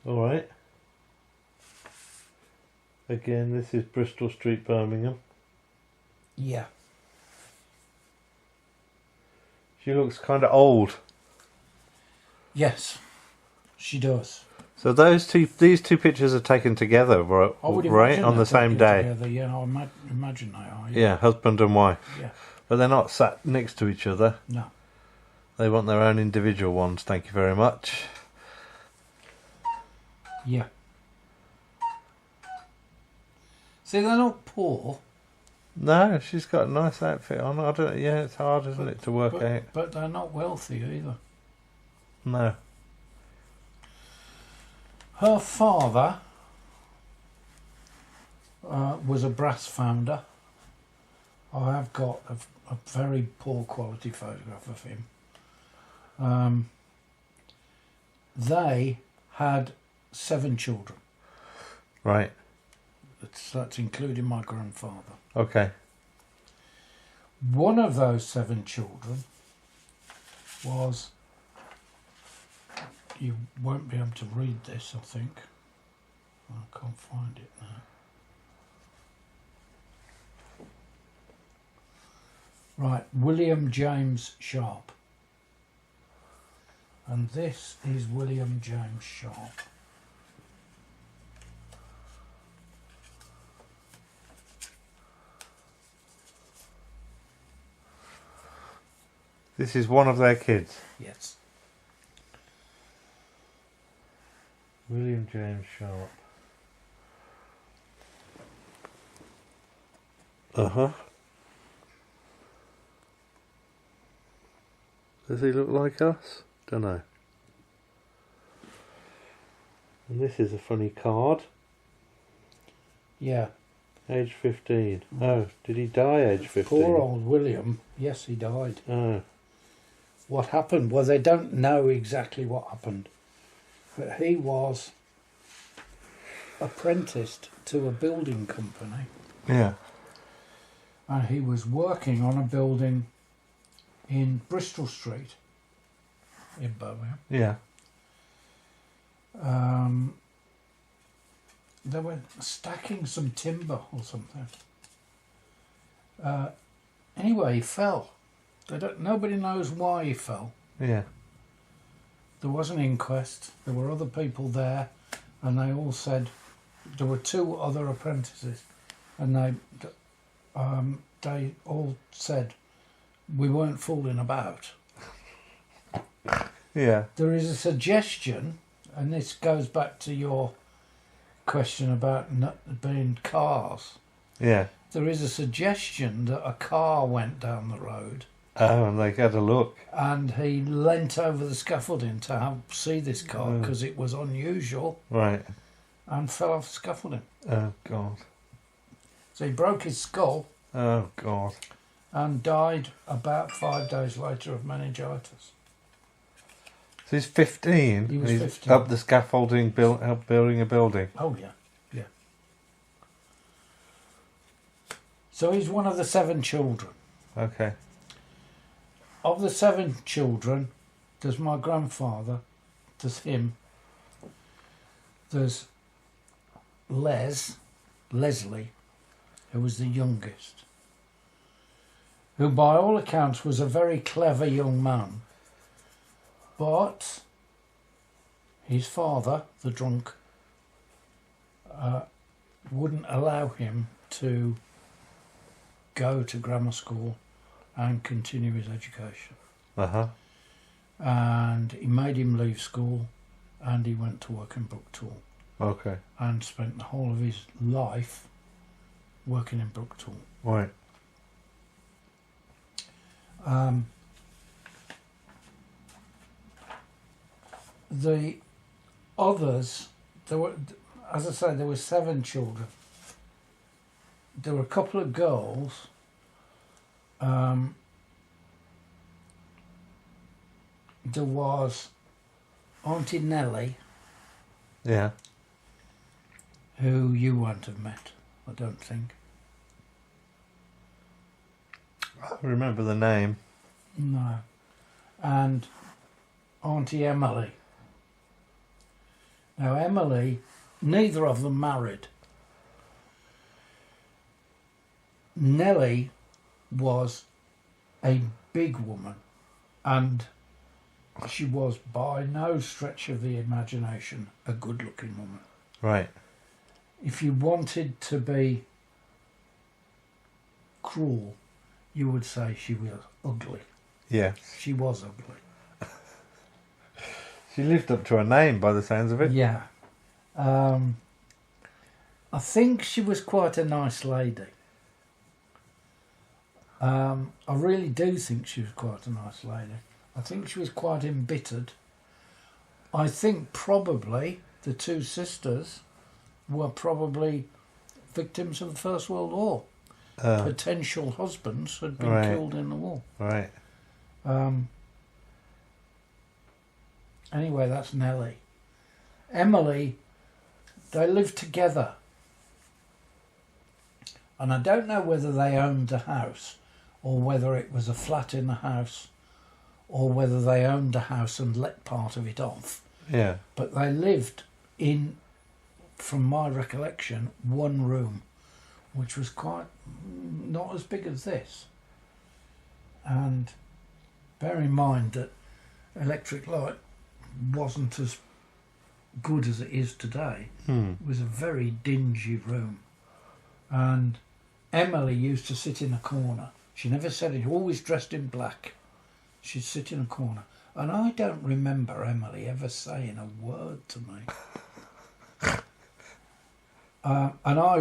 All right. Again, this is Bristol Street, Birmingham. Yeah. She looks kind of old. Yes, she does. So these two pictures are taken together, right? I would Right imagine on the they're same taken day. Together. Yeah, I imagine they are. Yeah, husband and wife. Yeah. But they're not sat next to each other. No. They want their own individual ones. Thank you very much. Yeah. See, they're not poor. No, she's got a nice outfit on. I don't. Yeah, it's hard, isn't it, to work out? But they're not wealthy either. No. Her father was a brass founder. I have got a very poor quality photograph of him. They had 7 children. Right. That's including my grandfather. Okay. One of those 7 children was... You won't be able to read this, I think. I can't find it now. Right, William James Sharp. And this is William James Sharp. This is one of their kids. Yes. William James Sharp. Uh-huh. Does he look like us? Don't know. And this is a funny card. Yeah. Age 15. Oh, did he die age 15? Poor old William. Yes, he died. Oh. what happened. Well, they don't know exactly what happened, but he was apprenticed to a building company, Yeah. and he was working on a building in Bristol Street in Birmingham. Yeah. They were stacking some timber or something. Anyway, he fell. Nobody knows why he fell. Yeah. There was an inquest. There were other people there, and they all said there were 2 other apprentices, and they all said we weren't fooling about. Yeah. There is a suggestion, and this goes back to your question about not being cars. Yeah. There is a suggestion that a car went down the road, Oh, and they had a look. and he leant over the scaffolding to see this car because it was unusual, Right. and fell off the scaffolding. Oh, God. So he broke his skull Oh, God. and died about 5 days later of meningitis. So he's 15. He was and 15. Up the scaffolding, building a building. Oh, yeah, yeah. So he's one of the 7 children. Okay. Of the 7 children, there's my grandfather, there's him, there's Leslie, who was the youngest, who by all accounts was a very clever young man, but his father, the drunk, wouldn't allow him to go to grammar school and continue his education. Uh-huh. And he made him leave school, and he went to work in Brooktool, Okay. and spent the whole of his life working in Brooktool. Right. The others, there were, as I say, there were 7 children. There were a couple of girls. There was Auntie Nellie, Yeah. who you won't have met, I don't think. I remember the name. No. And Auntie Emily. Now, Emily, neither of them married. Nellie was a big woman, and she was by no stretch of the imagination a good-looking woman. Right. If you wanted to be cruel, you would say she was ugly. Yeah. She was ugly. She lived up to her name by the sounds of it. Yeah. I think she was quite a nice lady. I really do think she was quite a nice lady. I think she was quite embittered. I think probably the 2 sisters were probably victims of the First World War. Potential husbands had been killed in the war. Right. Anyway, that's Nellie. Emily, they lived together. And I don't know whether they owned a house or whether it was a flat in the house or whether they owned a house and let part of it off. Yeah. But they lived in, from my recollection, 1 room, which was quite not as big as this. And bear in mind that electric light wasn't as good as it is today. It was a very dingy room. And Emily used to sit in a corner. She never said it, always dressed in black. She'd sit in a corner. And I don't remember Emily ever saying a word to me. And I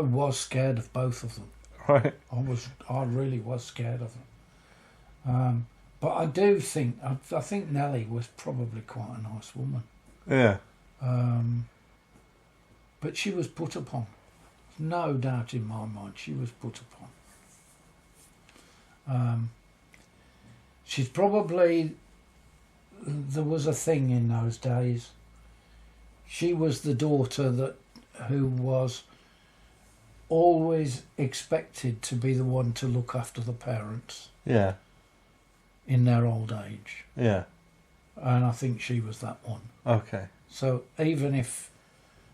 was scared of both of them. Right. I really was scared of them. But I do think, I think Nellie was probably quite a nice woman. Yeah. But she was put upon. No doubt in my mind, she was put upon. She's probably, there was a thing in those days. She was the daughter who was always expected to be the one to look after the parents Yeah. in their old age. Yeah. And I think she was that one. Okay. So even if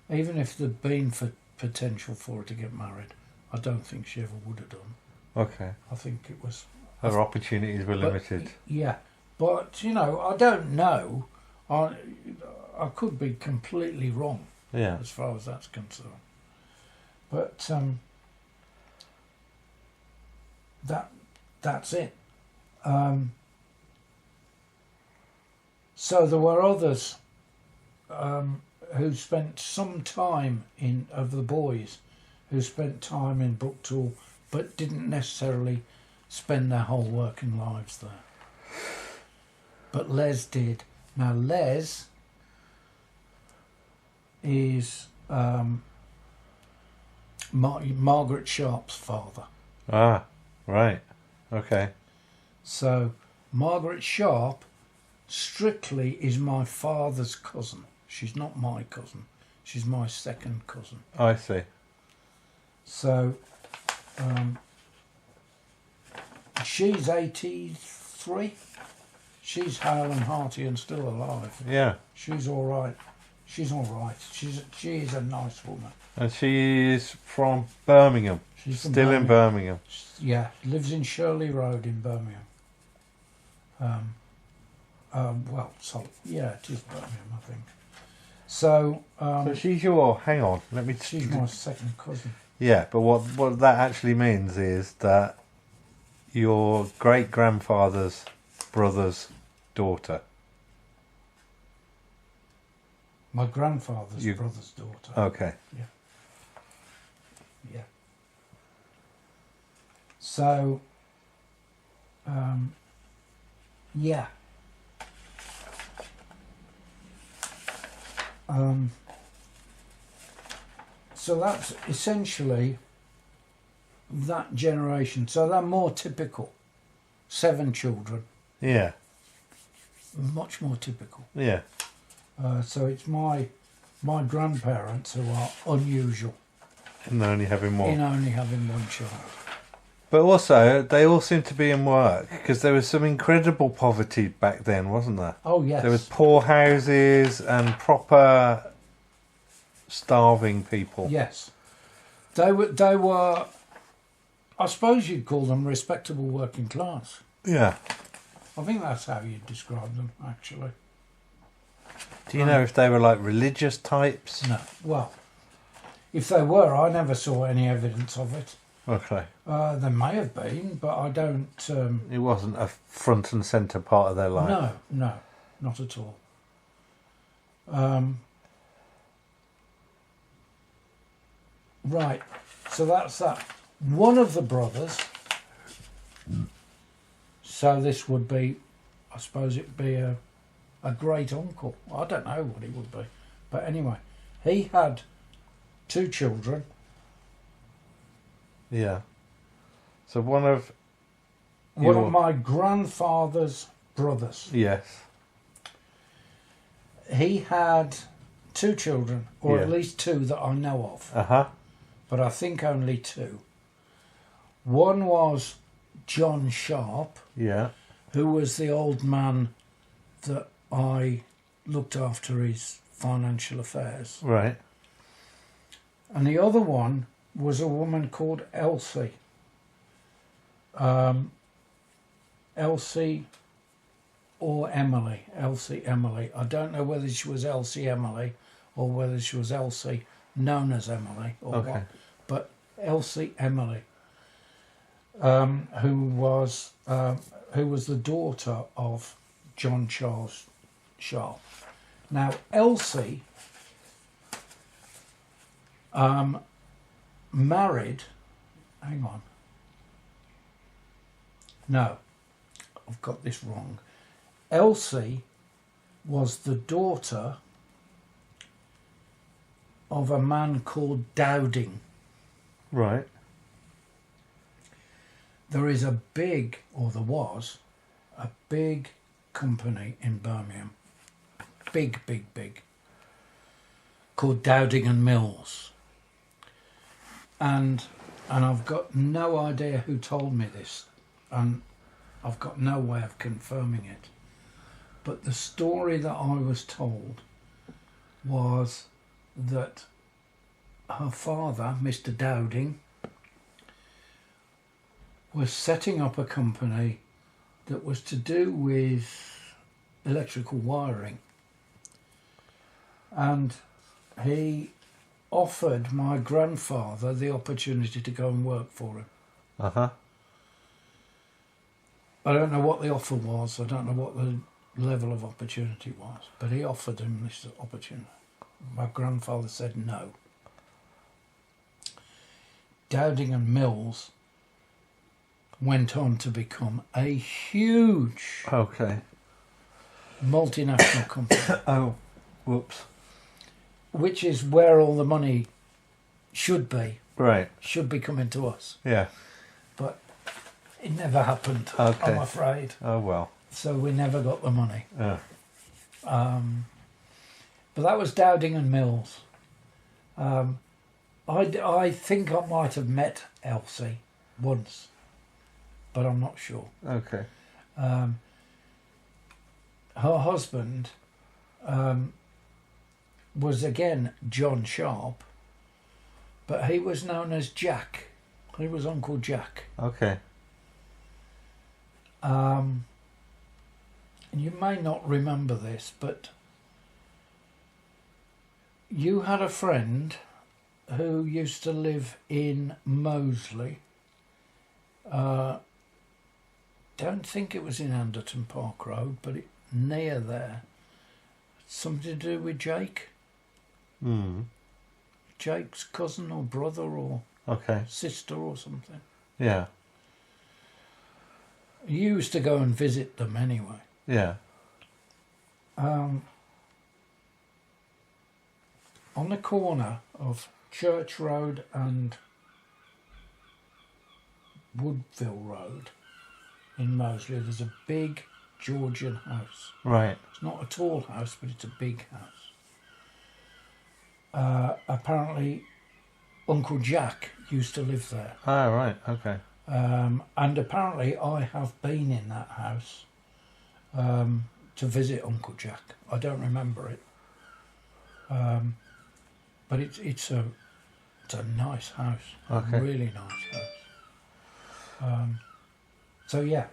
there'd been for potential for her to get married, I don't think she ever would have done. Okay. I think it was... Her opportunities were limited. Yeah. But, I don't know. I could be completely wrong Yeah. as far as that's concerned. But that's it. So there were others who spent some time of the boys, who spent time in Brooktool, but didn't necessarily spend their whole working lives there. But Les did. Now Les is Margaret Sharp's father. Ah, right. Okay. So Margaret Sharp strictly is my father's cousin. She's not my cousin. She's my second cousin. I see. So she's 83. She's hale and hearty and still alive. Yeah. She's all right. She's all right. She is a nice woman. And she is from Birmingham. She's from Still in Birmingham. Yeah, lives in Shirley Road in Birmingham. Yeah, it is Birmingham, I think. So, So she's your... Hang on. Let me... she's my second cousin. Yeah, but what that actually means is that your great-grandfather's brother's daughter. My grandfather's brother's daughter. Okay. Yeah. So, yeah. So that's essentially that generation. So they're more typical. 7 children. Yeah. Much more typical. Yeah. So it's my grandparents who are unusual And only having more. in only having one child. But also, they all seem to be in work because there was some incredible poverty back then, wasn't there? Oh yes. There was poor houses and proper starving people. Yes. They were I suppose you'd call them respectable working class. Yeah. I think that's how you'd describe them, actually. Do you know if they were like religious types? No. Well, if they were, I never saw any evidence of it. Okay. There may have been, but I don't... It wasn't a front and centre part of their life. No, not at all. Right, so that's that. One of the brothers, so this would be, I suppose it'd be a great uncle. I don't know what he would be. But anyway, he had 2 children. Yeah. So one of my grandfather's brothers. Yes. He had 2 children, or at Yeah. least 2 that I know of. Uh-huh. But I think only 2. One was John Sharp, Yeah. who was the old man that I looked after his financial affairs. Right. And the other one was a woman called Elsie. Elsie or Emily. Elsie Emily. I don't know whether she was Elsie Emily or whether she was Elsie known as Emily or Okay. what. But Elsie Emily, who was the daughter of John Charles Sharp. Now Elsie married. Hang on. No, I've got this wrong. Elsie was the daughter of a man called Dowding. Right. There is a big, or there was, a big company in Birmingham. Big, called Dowding and Mills. And I've got no idea who told me this, and I've got no way of confirming it. But the story that I was told was that her father, Mr. Dowding, was setting up a company that was to do with electrical wiring. And he offered my grandfather the opportunity to go and work for him. Uh-huh. I don't know what the offer was. I don't know what the level of opportunity was, but he offered him this opportunity. My grandfather said no. Dowding and Mills went on to become a huge Okay. multinational company, Oh, whoops. which is where all the money should be Right. coming to us. Yeah. But it never happened, Okay. I'm afraid. Oh, well. So we never got the money. Yeah. But that was Dowding and Mills. I think I might have met Elsie once, but I'm not sure. Okay. Her husband was again John Sharp, but he was known as Jack. He was Uncle Jack. Okay. And you may not remember this, but you had a friend who used to live in Moseley. Don't think it was in Anderton Park Road, but near there. Something to do with Jake? Jake's cousin or brother or Okay. sister or something. Yeah. You used to go and visit them anyway. Yeah. On the corner of Church Road and Woodville Road in Moseley, there's a big Georgian house. Right. It's not a tall house, but it's a big house. Apparently, Uncle Jack used to live there. Ah, right. Okay. And apparently I have been in that house to visit Uncle Jack. I don't remember it. But it's a nice house. Okay. A really nice house. So yeah.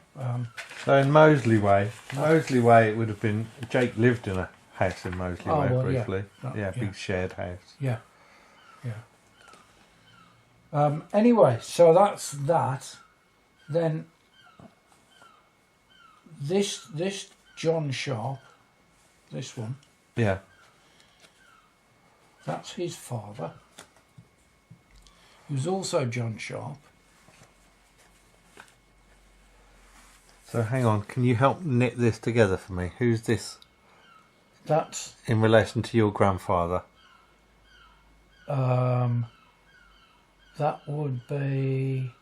So in Moseley Way, it would have been, Jake lived in a house in Moseley Oh, Way well, briefly. yeah. Yeah, Yeah. big shared house. Yeah. Anyway, so that's that. Then this John Sharp, this one, Yeah. that's his father. He was also John Sharp. So hang on, can you help knit this together for me? Who's this That's in relation to your grandfather? that would be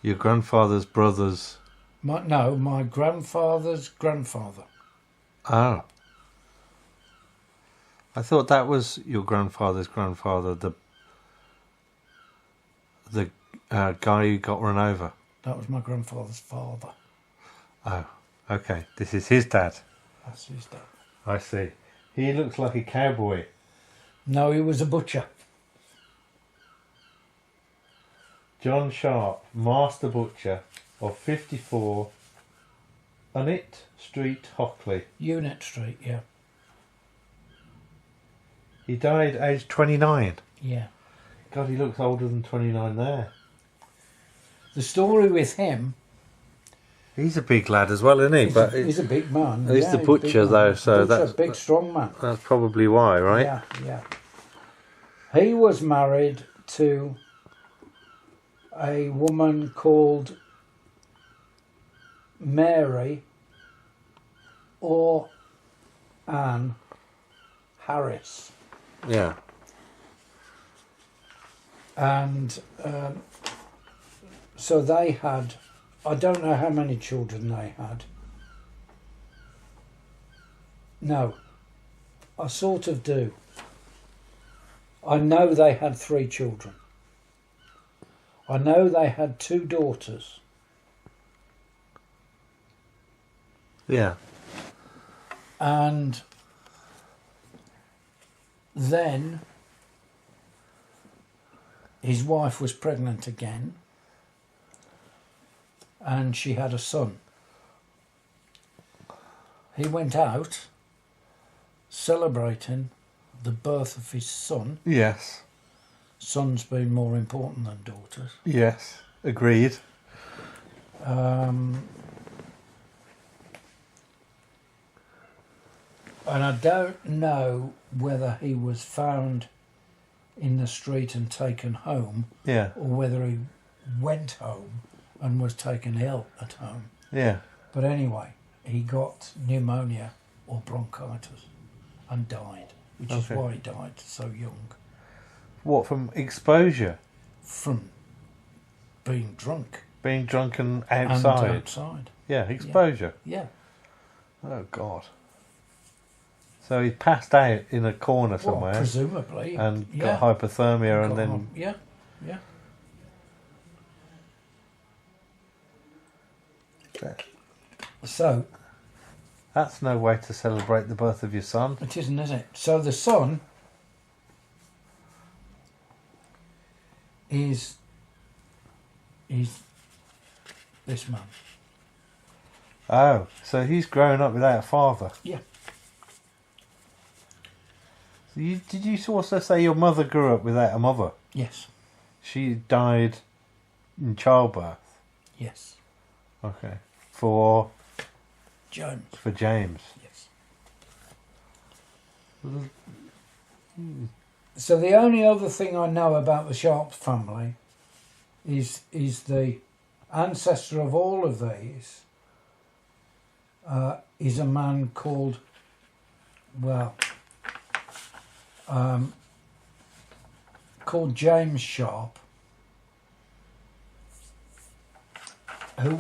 Your grandfather's brother's... my grandfather's grandfather. Oh. I thought that was your grandfather's grandfather, the guy who got run over. That was my grandfather's father. Oh, okay. This is his dad. That's his dad. I see. He looks like a cowboy. No, he was a butcher. John Sharp, Master Butcher of 54 Unnit Street, Hockley. Unit Street, yeah. He died aged 29. Yeah. God, he looks older than 29 there. The story with him, He's a big lad as well, isn't he? he's a big man. He's the a big butcher, man. though, so Butcher, that's- big, strong man. that's probably why, right? Yeah. He was married to a woman called Mary or Anne Harris. Yeah. And so they had I don't know how many children they had. No, I sort of do. I know they had 3 children. I know they had 2 daughters. Yeah. And then his wife was pregnant again, and she had a son. He went out celebrating the birth of his son. Yes. Sons being more important than daughters. Yes. Agreed. And I don't know whether he was found in the street and taken home, Yeah. or whether he went home and was taken ill at home. Yeah. But anyway, he got pneumonia or bronchitis and died, which is Okay. why he died so young. What, from exposure? From being drunk Being drunken and outside? outside. Yeah, exposure. Yeah. Oh, God. So he passed out in a corner Well, somewhere presumably. and yeah. got hypothermia and Got then... on. Yeah, yeah. So, That's no way to celebrate the birth of your son. it isn't, is it? So the son is this man. Oh, so he's growing up without a father. Yeah. So did you also say your mother grew up without a mother? Yes. She died in childbirth. Yes. Okay. For Jones. James. Yes. So the only other thing I know about the Sharp family is the ancestor of all of these is a man called, called James Sharp, who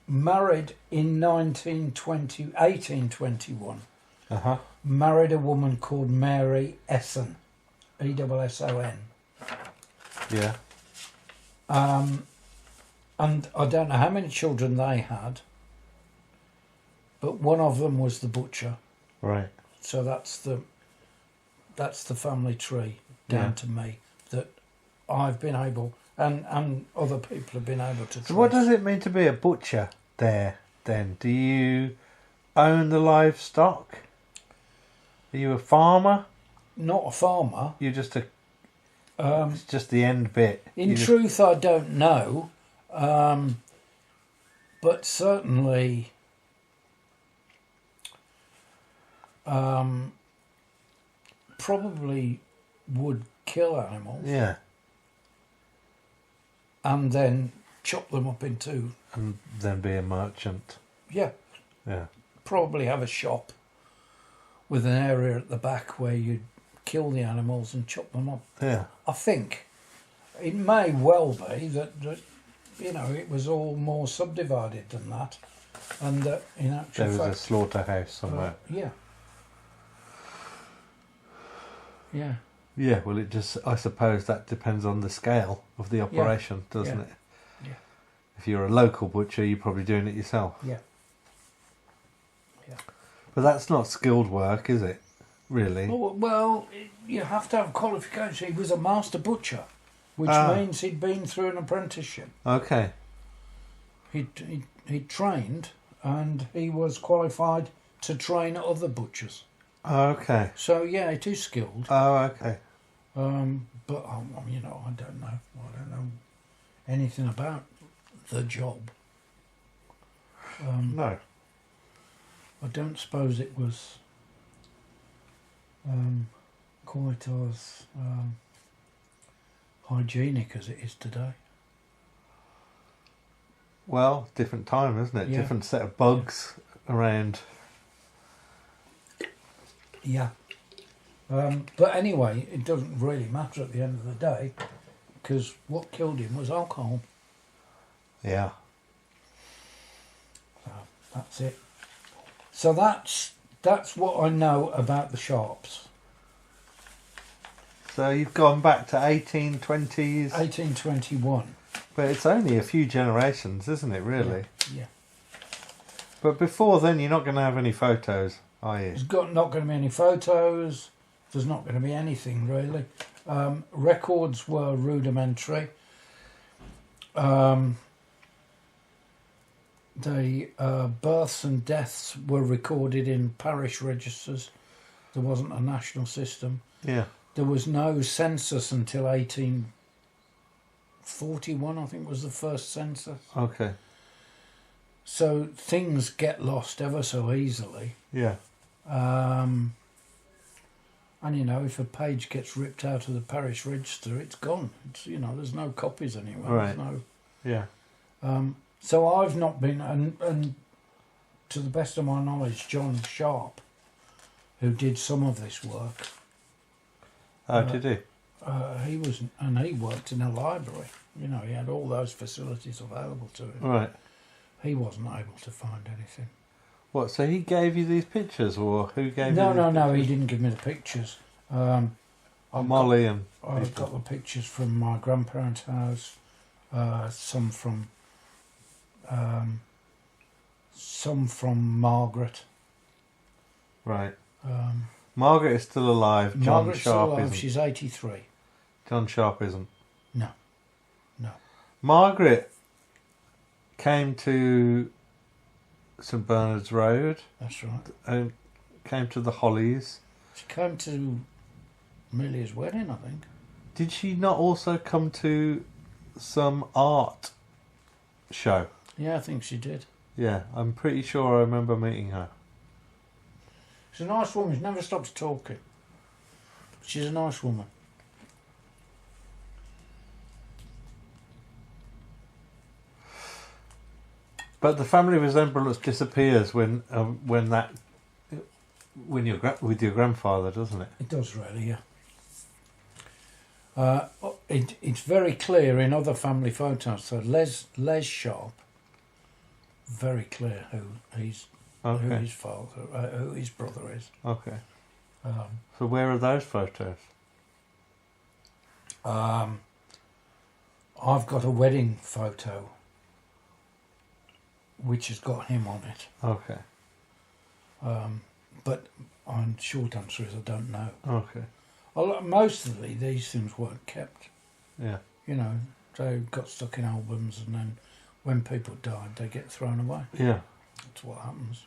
married in 1821, Uh-huh. married a woman called Mary Esson, Esson. Yeah. And I don't know how many children they had, but one of them was the butcher. Right. So that's the family tree down Yeah. to me that I've been able, and other people have been able to trace. So what does it mean to be a butcher there, then? Do you own the livestock? Are you a farmer? Not a farmer. You're just a... it's just the end bit. In You just- truth, I don't know, but certainly probably would kill animals Yeah. and then chop them up into, And then be a merchant. yeah, Yeah. probably have a shop with an area at the back where you'd kill the animals and chop them up. Yeah. I think it may well be that it was all more subdivided than that, and that in actual There was a fact, slaughterhouse somewhere. yeah. Yeah. Yeah, well, it just... I suppose that depends on the scale of the operation, doesn't Yeah. it? Yeah. If you're a local butcher, you're probably doing it yourself. Yeah. Yeah. But that's not skilled work, is it? Really? Well, you have to have qualification. He was a master butcher, which means he'd been through an apprenticeship. Okay. He trained, and he was qualified to train other butchers. Okay. So yeah, it is skilled. Oh, okay. But I don't know. I don't know anything about the job. No. I don't suppose it was quite as hygienic as it is today. Well, different time, isn't it? Yeah. Different set of bugs around. Yeah. But anyway, it doesn't really matter at the end of the day, because what killed him was alcohol. Yeah. That's it. So that's what I know about the Sharps. So you've gone back to 1820s. 1821. But it's only a few generations, isn't it, really? Yeah. But before then, you're not going to have any photos, are you? There's not going to be any photos. There's not going to be anything, really. Records were rudimentary. The births and deaths were recorded in parish registers. There wasn't a national system. Yeah. There was no census until 1841, I think was the first census. Okay. So things get lost ever so easily. Yeah. And, if a page gets ripped out of the parish register, it's gone. There's no copies anywhere. Right. There's no. Yeah. So I've not been, and to the best of my knowledge, John Sharp, who did some of this work, Oh, did he? he worked in a library. He had all those facilities available to him. Right. He wasn't able to find anything. What, so he gave you these pictures, or who gave you No, he didn't give me the pictures. Molly and... I've got the pictures from my grandparents' house, some from Margaret. Right. Margaret is still alive. John Margaret's Sharp still alive. isn't. She's 83. John Sharp isn't. No. Margaret came to St Bernard's Road. That's right. And came to the Hollies. She came to Amelia's wedding, I think. Did she not also come to some art show? Yeah, I think she did. Yeah, I'm pretty sure I remember meeting her. She's a nice woman. She never stops talking. She's a nice woman. But the family resemblance disappears when you're with your grandfather, doesn't it? It does really, yeah. It's very clear in other family photos. So Les Sharp, very clear who his father, who his brother is. Okay. So where are those photos? I've got a wedding photo which has got him on it. Okay. But short answer is I don't know. Okay. Mostly these things weren't kept. Yeah. They got stuck in albums, and then when people died, they get thrown away. Yeah. That's what happens.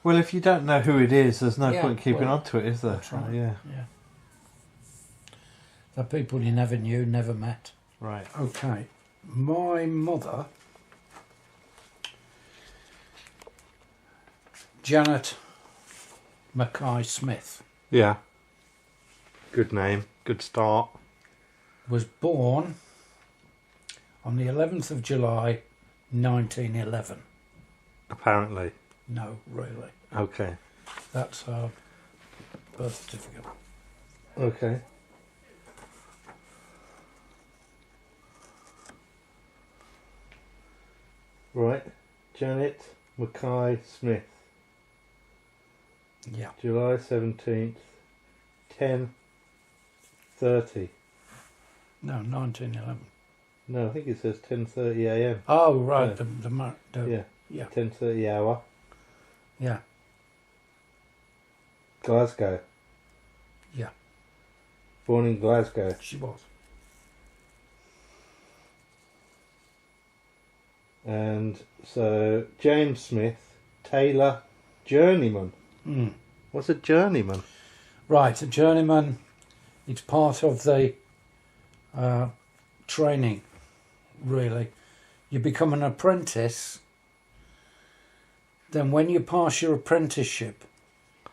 Well, if you don't know who it is, there's no Yeah, point keeping well, on to it, is there? That's right. Yeah. They're people you never knew, never met. Right. Okay. My mother, Janet Mackay Smith, Yeah. Good name. Good start. was born on the 11th of July 1911. Apparently. No, really. Okay. That's her birth certificate. Okay. Right. Janet Mackay Smith. Yeah. July 17th, 10:30. No, 1911. No, I think it says 10:30 a.m. Oh, right. Yeah. Yeah. Yeah. 10:30 hour. Yeah. Glasgow. Yeah. Born in Glasgow. She was. And so James Smith, tailor, journeyman. Mm. What's a journeyman? Right, a journeyman. It's part of the training, really. You become an apprentice. Then when you pass your apprenticeship,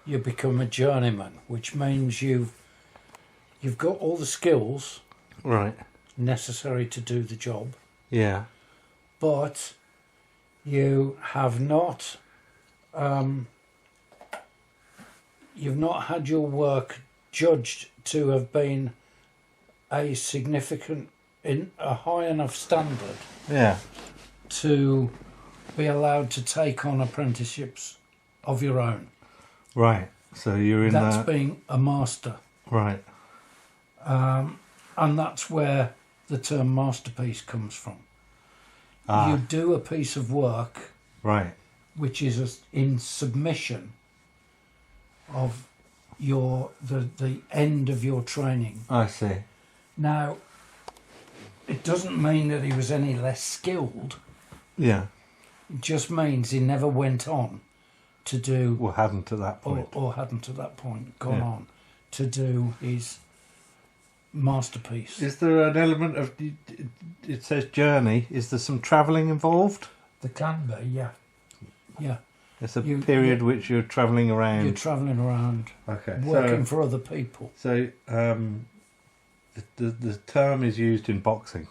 you become a journeyman, which means you've got all the skills Right. necessary to do the job, Yeah. but you have not you've not had your work judged to have been a significant, in a high enough standard Yeah. to be allowed to take on apprenticeships of your own. Right. So you're in That's that. being a master. Right. And that's where the term masterpiece comes from. Ah. You do a piece of work Right. which is in submission of the end of your training. I see. Now, it doesn't mean that he was any less skilled. Yeah. It just means he never went on to do, Well, hadn't at that point. or hadn't at that point gone Yeah. on to do his masterpiece. Is there an element of? It says journey. Is there some travelling involved? There can be, yeah. Yeah. It's a period which you're travelling around. You're travelling around, Okay. working for other people. So the term is used in boxing.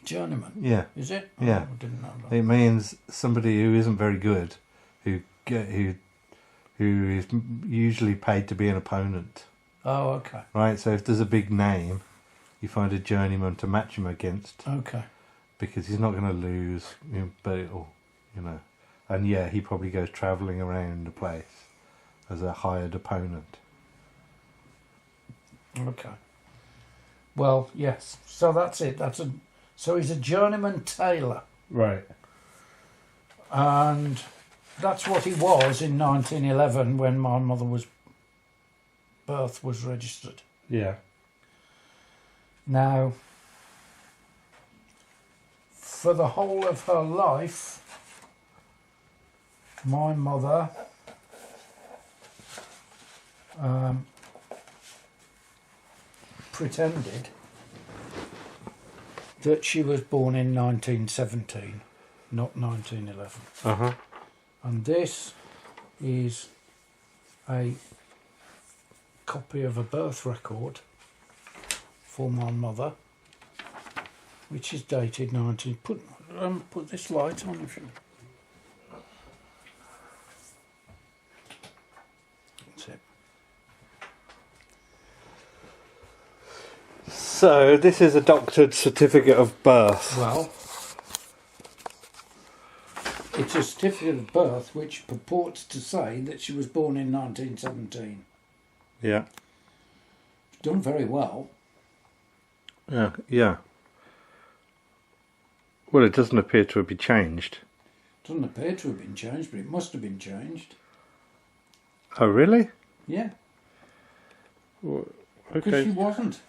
Journeyman, Yeah. is it? Yeah. Oh, I didn't know that. It means somebody who isn't very good, who is usually paid to be an opponent. Oh, okay. Right. So if there's a big name, you find a journeyman to match him against Okay. because he's not going to lose. But it'll, and yeah, he probably goes travelling around the place as a hired opponent. Okay. Well, yes. So that's it. So he's a journeyman tailor, Right. and that's what he was in 1911 when my mother's birth was registered. Yeah. Now, for the whole of her life, my mother pretended that she was born in 1917, not 1911. Uh-huh. And this is a copy of a birth record for my mother, which is dated 19... Put this light on if you... That's it. So this is a doctored certificate of birth. Well, it's a certificate of birth which purports to say that she was born in 1917. Yeah. Done very well. Yeah. Yeah. Well, it doesn't appear to have been changed. Doesn't appear to have been changed, but it must have been changed. Oh, really? Yeah, Well, because okay. she wasn't.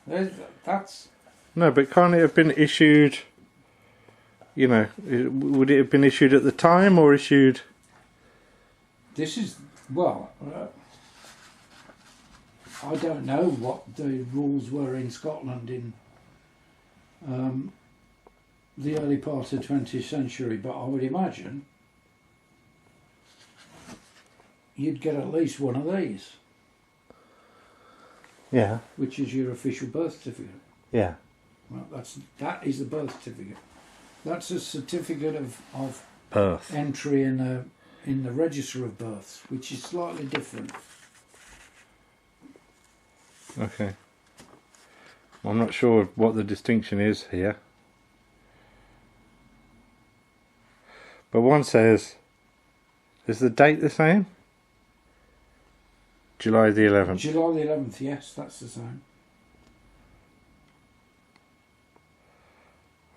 That's... No, but can't it have been issued? Would it have been issued at the time or issued? This is... Well, I don't know what the rules were in Scotland in the early part of the 20th century, but I would imagine you'd get at least one of these, Yeah. which is your official birth certificate. Yeah. Well, that is the birth certificate. That's a certificate of Birth. entry in the register of births, which is slightly different. Okay. Well, I'm not sure what the distinction is here. But one says, is the date the same? July the 11th. July the 11th, yes, that's the same.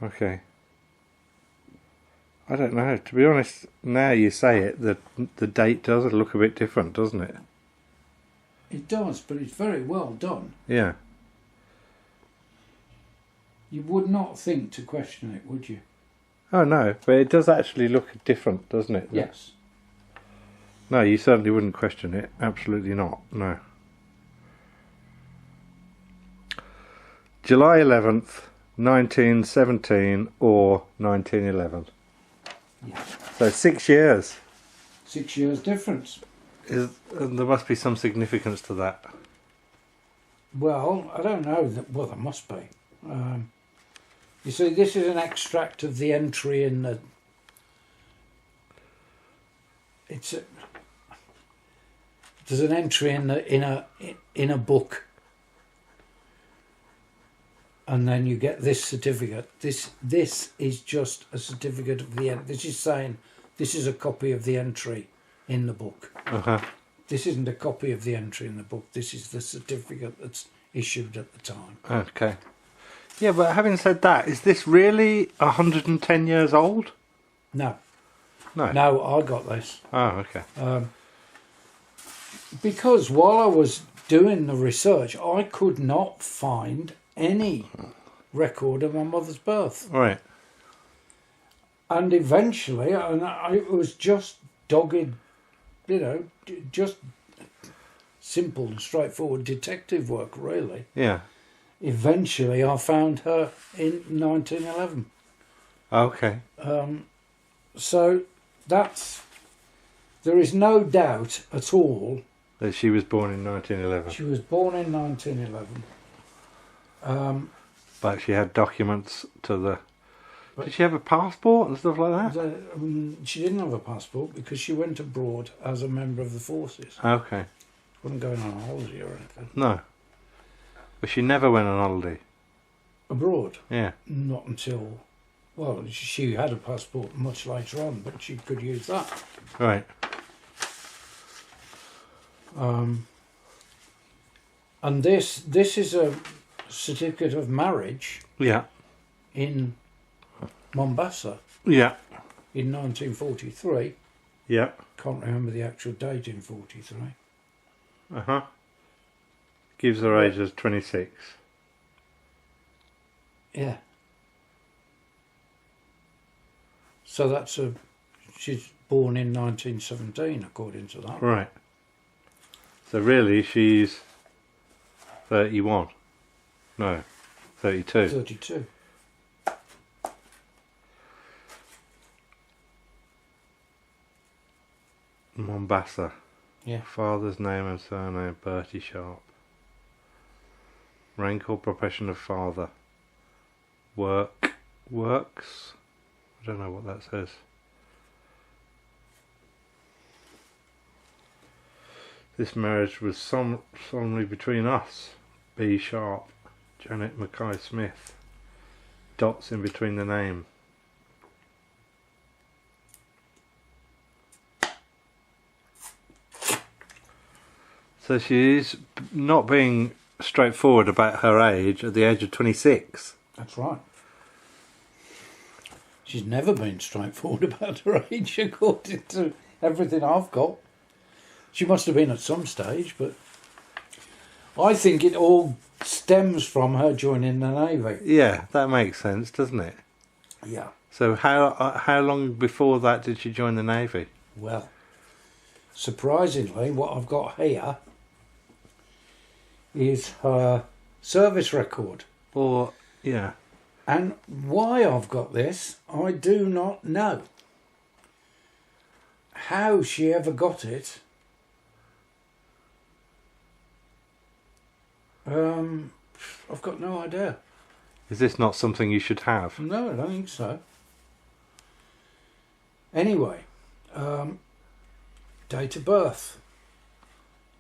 Okay. I don't know. To be honest, now you say it, the date does look a bit different, doesn't it? It does, but it's very well done. Yeah. You would not think to question it, would you? Oh no, but it does actually look different, doesn't it? Yes. No, you certainly wouldn't question it. Absolutely not. No. July 11th, 1917 or 1911. Yeah. So 6 years. 6 years difference. And there must be some significance to that. Well, I don't know. Well, there must be. You see, this is an extract of the entry in the... There's an entry in a book, and then you get this certificate. This is just a certificate of the end. This is saying This is a copy of the entry in the book. This isn't a copy of the entry in the book. This is the certificate that's issued at the time. Okay. Yeah, but having said that, is this really 110 years old? No. No. No, I got this. Oh, okay. Because while I was doing the research, I could not find any record of my mother's birth. Right. And eventually, it was just dogged, just simple and straightforward detective work, really. Yeah. Eventually, I found her in 1911. Okay. So there is no doubt at all That she was born in 1911. she was born in 1911. But she had documents to the... Did she have a passport and stuff like that? She didn't have a passport because she went abroad as a member of the forces. Okay. She wasn't going on a holiday or anything. No. But she never went on holiday. Abroad? Yeah. Not until... Well, she had a passport much later on, but she could use that. Right. And this is a certificate of marriage Yeah. in Mombasa Yeah. in 1943. Yeah. Can't remember the actual date in 43. Uh-huh. Gives her age as 26. Yeah. So she's born in 1917, according to that. Right. So really, she's 31. No, 32. 32. Mombasa. Yeah. Father's name and surname, Bertie Sharp. Rank or profession of father. Works? I don't know what that says. This marriage was solemnly between us. B. Sharp. Janet Mackay Smith. Dots in between the name. So she's not being straightforward about her age at the age of 26. That's right. She's never been straightforward about her age, according to everything I've got. She must have been at some stage, but I think it all stems from her joining the Navy. Yeah, that makes sense, doesn't it? Yeah. So how long before that did she join the Navy? Well, surprisingly, what I've got here is her service record. Or, yeah. And why I've got this, I do not know. How she ever got it, I've got no idea. Is this not something you should have? No, I don't think so. Anyway, date of birth,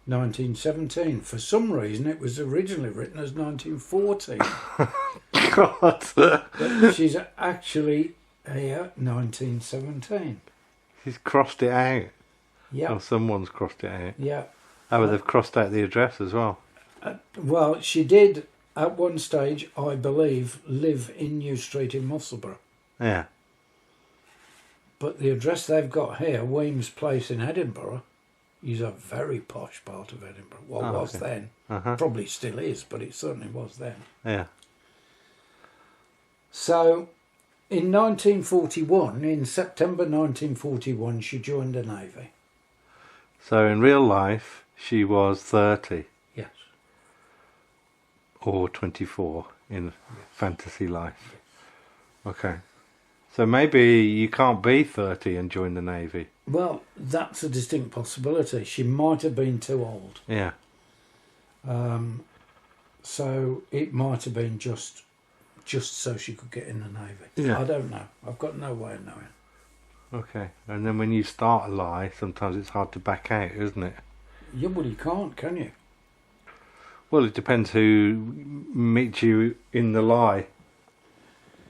1917. For some reason, it was originally written as 1914. God. But she's actually here, 1917. She's crossed it out. Yeah. Or someone's crossed it out. Yeah. Oh, but they've crossed out the address as well. Well, she did, at one stage, I believe, live in New Street in Musselburgh. Yeah. But the address they've got here, Weems Place in Edinburgh, is a very posh part of Edinburgh. Well, was then. Probably still is, but it certainly was then. Yeah. So, in 1941, in September 1941, she joined the Navy. So in real life, she was 30. Yes. Or 24 in fantasy life. Okay. So maybe you can't be 30 and join the Navy. Well, that's a distinct possibility. She might have been too old. Yeah. So it might have been just so she could get in the Navy. Yeah. I don't know. I've got no way of knowing. Okay. And then when you start a lie, sometimes it's hard to back out, isn't it? Yeah, well, you can't, can you? Well, it depends who meets you in the lie.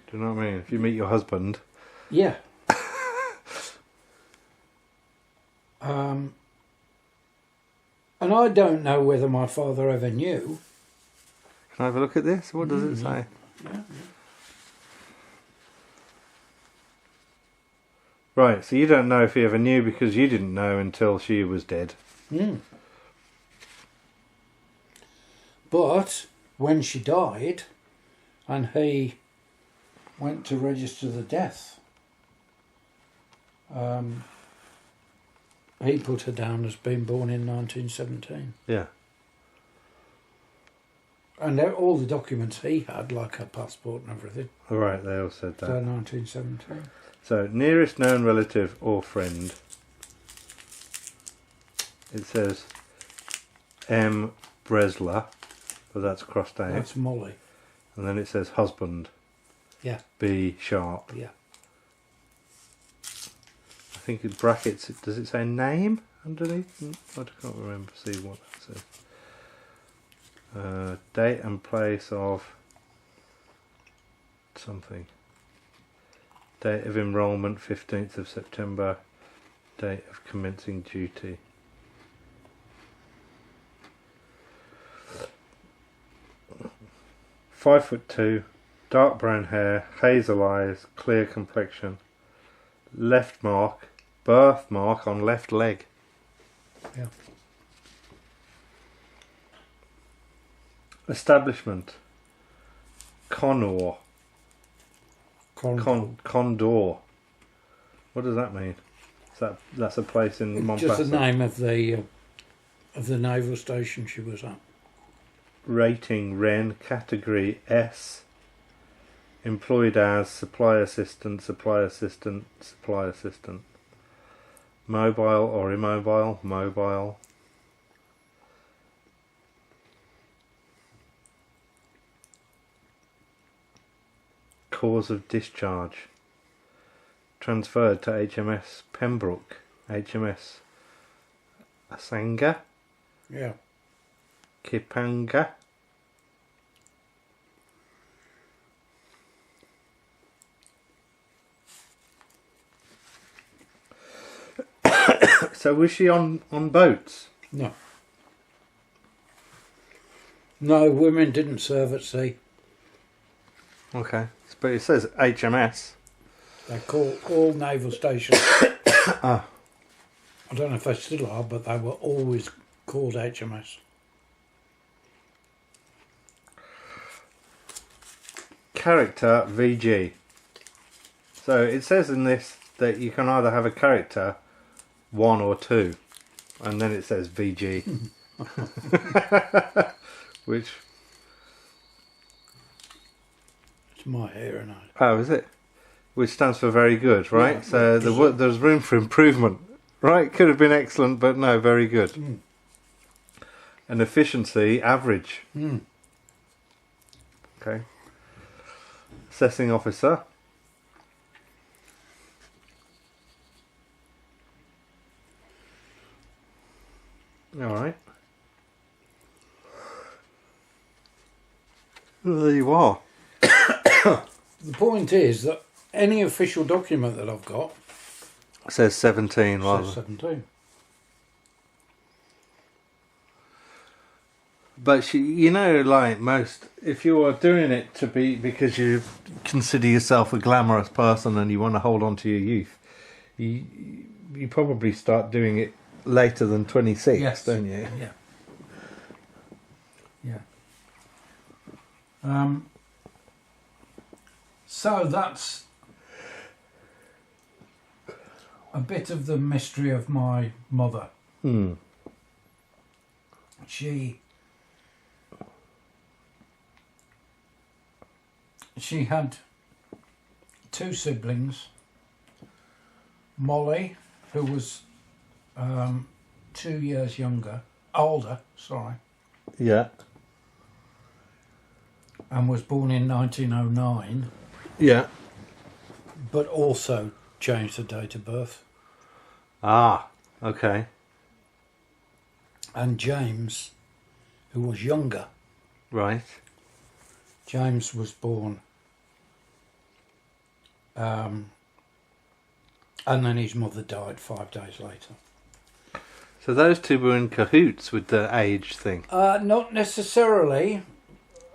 Do you know what I mean? If you meet your husband... Yeah. And I don't know whether my father ever knew. Can I have a look at this? What does it say? Yeah. Right, so you don't know if he ever knew because you didn't know until she was dead. But when she died and he went to register the death, he put her down as being born in 1917. Yeah. And all the documents he had, like her passport and everything, All right, they all said so that. 1917. So, nearest known relative or friend. It says M. Bresler, but that's crossed out. That's Molly. And then it says husband. Yeah. B. Sharp. Yeah. I think in brackets, does it say name underneath? I can't remember. See what that says. Date and place of something. Date of enrolment 15th of September. Date of commencing duty. Five 5'2", dark brown hair, hazel eyes, clear complexion. Left mark, birthmark on left leg. Yeah. Establishment. Condor. Condor. What does that mean? That's a place in Mombasa. Just the name of the naval station she was at. Rating Ren, category S. Employed as supply assistant, supply assistant, supply assistant. Mobile or immobile, mobile. Cause of discharge. Transferred to HMS Pembroke, HMS Asanga, Yeah. Kipanga. So was she on boats? No. No, women didn't serve at sea. Okay, but it says HMS. They call all naval stations. Ah. I don't know if they still are, but they were always called HMS. Character VG. So it says in this that you can either have a character 1 or 2, and then it says VG. Which, It's my hearing aid. oh, is it? Which stands for very good, right? Yeah, So there's room for improvement, right? Could have been excellent, but no, very good. And efficiency, average. Okay. Assessing officer. All right. Well, there you are. The point is that any official document that I've got It says 17 rather. says 17. But like most, if you are doing it to be because you consider yourself a glamorous person and you want to hold on to your youth, you probably start doing it later than 26, Yes. don't you? Yeah. Yeah. So that's a bit of the mystery of my mother. She had 2 siblings. Molly, who was 2 years older, Yeah. and was born in 1909, Yeah. but also changed her date of birth. Ah, okay. And James, who was younger, Right. James was born, and then his mother died 5 days later. So those two were in cahoots with the age thing. Not necessarily.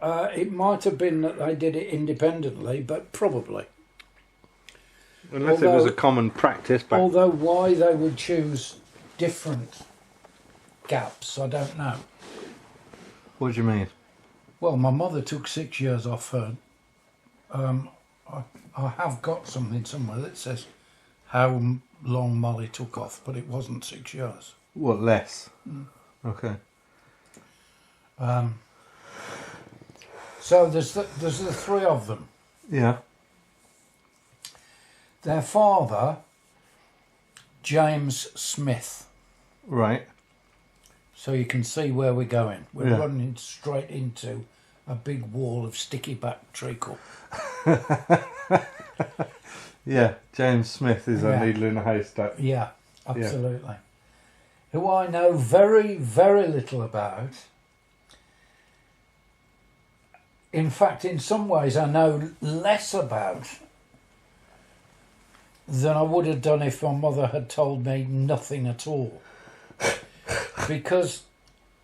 It might have been that they did it independently, but probably. Unless it was a common practice back. Although why they would choose different gaps, I don't know. What do you mean? Well, my mother took 6 years off her. I have got something somewhere that says how long Molly took off, but it wasn't 6 years. What, less? Okay. So there's the three of them. Yeah. Their father, James Smith. Right. So you can see where we're going. We're Yeah. running straight into a big wall of sticky back treacle. Yeah, James Smith is Yeah. a needle in a haystack. Yeah, absolutely. Who I know very, very little about. In fact, in some ways, I know less about than I would have done if my mother had told me nothing at all. Because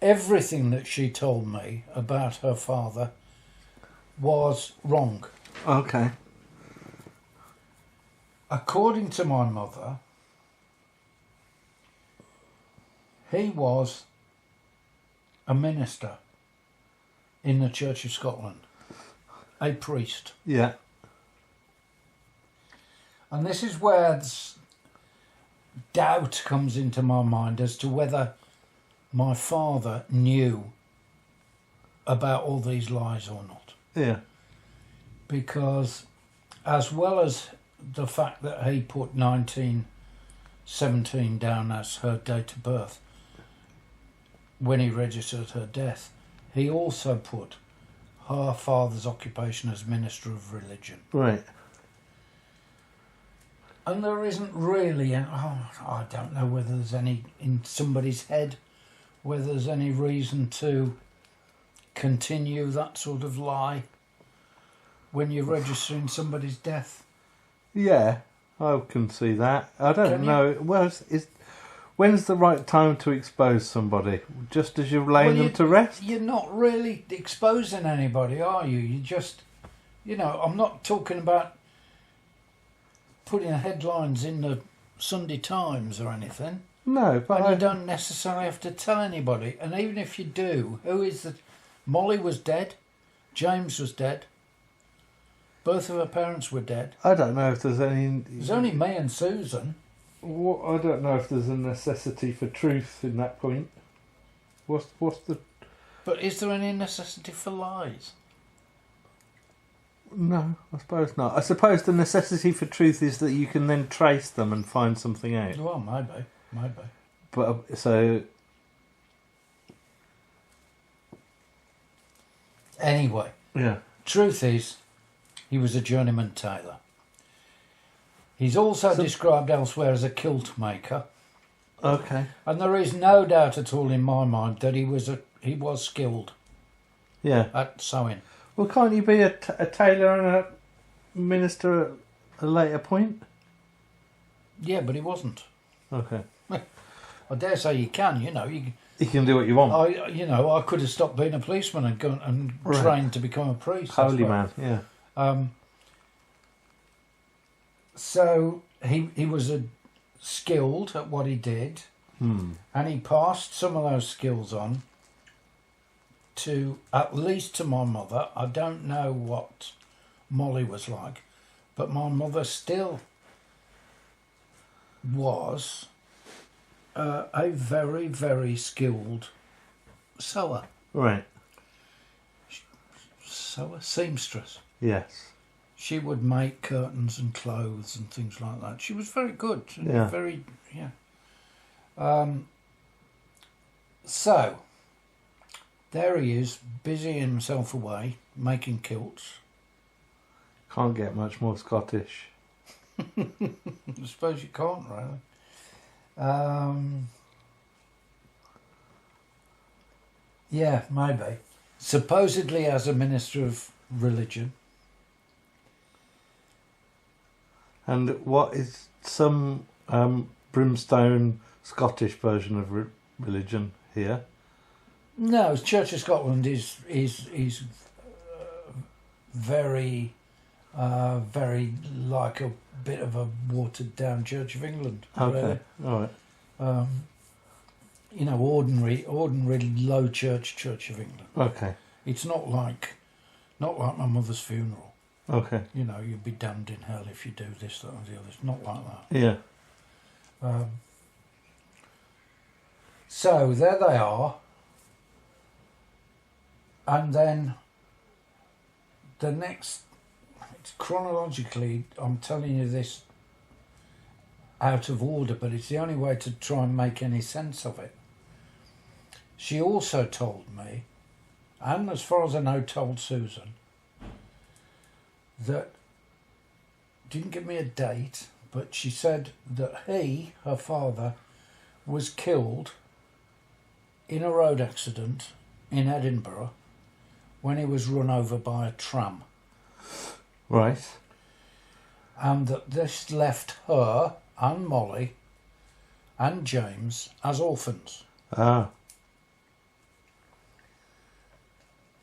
everything that she told me about her father was wrong. Okay. According to my mother, he was a minister in the Church of Scotland, a priest. Yeah. And this is where doubt comes into my mind as to whether my father knew about all these lies or not. Yeah. Because as well as the fact that he put 1917 down as her date of birth when he registered her death, he also put her father's occupation as Minister of Religion. Right. And there isn't really, I don't know whether there's any in somebody's head, whether there's any reason to continue that sort of lie when you're registering somebody's death. Yeah, I can see that. I don't Can you? know. Well, when's the right time to expose somebody? Just as you're laying them to rest? You're not really exposing anybody, are you? You just, I'm not talking about putting headlines in the Sunday Times or anything. No, but And you don't necessarily have to tell anybody. And even if you do, Molly was dead, James was dead, both of her parents were dead. I don't know if there's any... There's only me and Susan. I don't know if there's a necessity for truth in that point. What's the... But is there any necessity for lies? No, I suppose not. I suppose the necessity for truth is that you can then trace them and find something out. Well, maybe. But so... Anyway, Yeah. truth is, he was a journeyman tailor. He's also described elsewhere as a kilt maker, Okay. and there is no doubt at all in my mind that he was skilled Yeah. at sewing. Well, can't you be a tailor and a minister at a later point? Yeah, but he wasn't. Okay. I dare say you can. You can do what you want. I could have stopped being a policeman and gone and Right. trained to become a priest. I Holy suppose. man, yeah. So he was skilled at what he did, and he passed some of those skills on to at least to my mother. I don't know what Molly was like, but my mother still was a very, very skilled sewer, Right. seamstress. Yes. She would make curtains and clothes and things like that. She was very good. Yeah. Very, yeah. So, there he is, busying himself away, making kilts. Can't get much more Scottish. I suppose you can't, really. Yeah, maybe. Supposedly as a minister of religion. And what is some brimstone Scottish version of religion here. No, Church of Scotland is very, very like a bit of a watered down Church of England. Okay, all right. You know, ordinary low Church of England. Okay, It's not like my mother's funeral. okay. You know, you'll be damned in hell if you do this, that, or the other. It's not like that. Yeah. So there they are. And then the next, it's chronologically, I'm telling you this out of order, but it's the only way to try and make any sense of it. She also told me, and as far as I know told Susan, that, didn't give me a date, but she said that her father, was killed in a road accident in Edinburgh when he was run over by a tram. Right. And that this left her and Molly and James as orphans. Ah.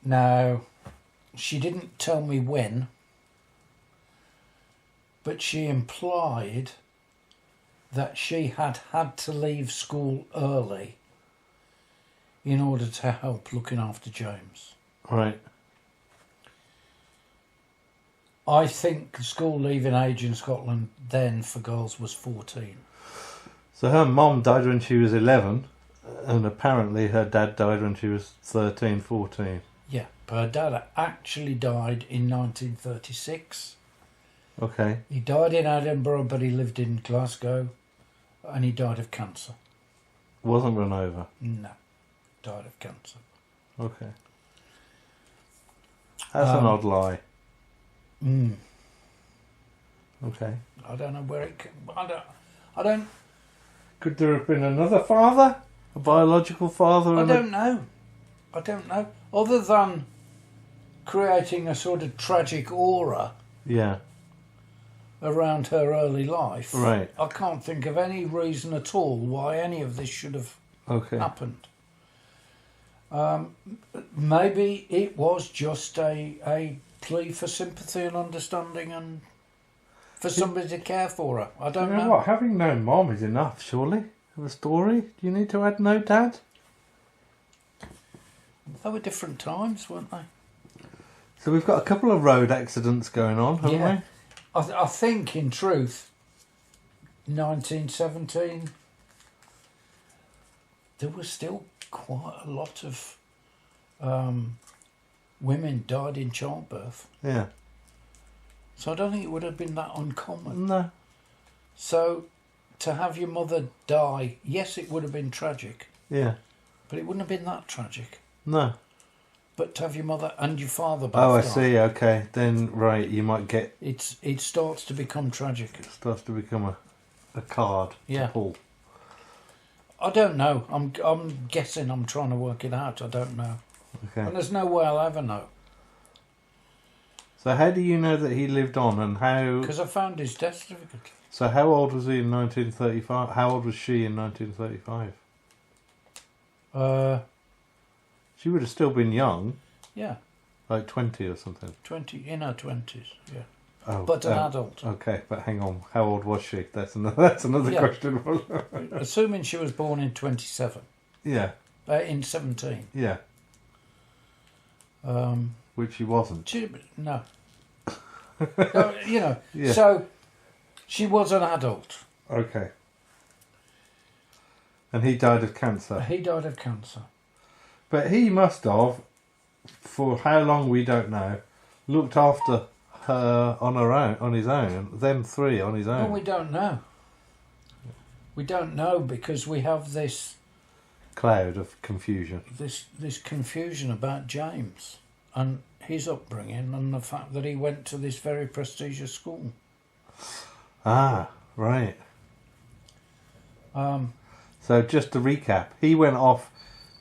Now, she didn't tell me when, but she implied that she had to leave school early in order to help looking after James. Right. I think the school leaving age in Scotland then for girls was 14. So her mom died when she was 11, and apparently her dad died when she was 13, 14. Yeah, but her dad actually died in 1936. Okay. He died in Edinburgh, but he lived in Glasgow, and he died of cancer. Wasn't run over. No, died of cancer. Okay. That's an odd lie. Okay. I don't know where it. I don't. Could there have been another father? A biological father? I don't know. I don't know. Other than creating a sort of tragic aura Yeah. around her early life, Right. I can't think of any reason at all why any of this should have Okay. happened. Maybe it was just a plea for sympathy and understanding and for somebody to care for her. I don't You know know. what? Having no mom is enough, surely, of a story. Do you need to add no dad? They were different times, weren't they? So we've got a couple of road accidents going on, haven't Yeah. I think, in truth, 1917, there was still quite a lot of women died in childbirth. we? Yeah. So I don't think it would have been that uncommon. No. So to have your mother die, yes, it would have been tragic, Yeah. but it wouldn't have been that tragic. No. But to have your mother and your father both Oh, I die, see. Okay. Then, right, you might get... it starts to become tragic. It starts to become a card Yeah. to pull. I don't know. I'm guessing. I'm trying to work it out. I don't know. Okay. And there's no way I'll ever know. So how do you know that he lived on, and how... Because I found his death certificate. So how old was he in 1935? How old was she in 1935? She would have still been young, Yeah, like 20 or something. 20 in her 20s. Yeah, Oh, but an adult. Okay, but hang on. How old was she? That's another Yeah. question. Assuming she was born in 27, Yeah, in 17. yeah. Which she wasn't. No. No, you know. Yeah. So she was an adult. Okay. And he died of cancer. He died of cancer. But he must have, for how long we don't know, looked after her on his own. Them three on his own. Well, we don't know. We don't know because we have this Cloud of confusion. this confusion about James and his upbringing and the fact that he went to this very prestigious school. Ah, right. Um, So just to recap, he went off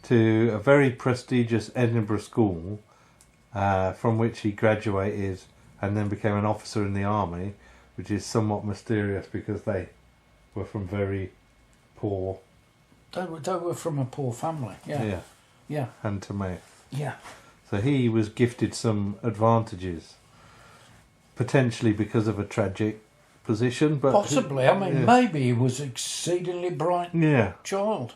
to a very prestigious Edinburgh school, from which he graduated and then became an officer in the army, which is somewhat mysterious because they were from very poor They were from a poor family. Yeah. Yeah. Yeah. Hand to mouth. Yeah. So he was gifted some advantages, potentially because of a tragic position, but Possibly. I mean, yeah. maybe he was exceedingly bright Yeah. child,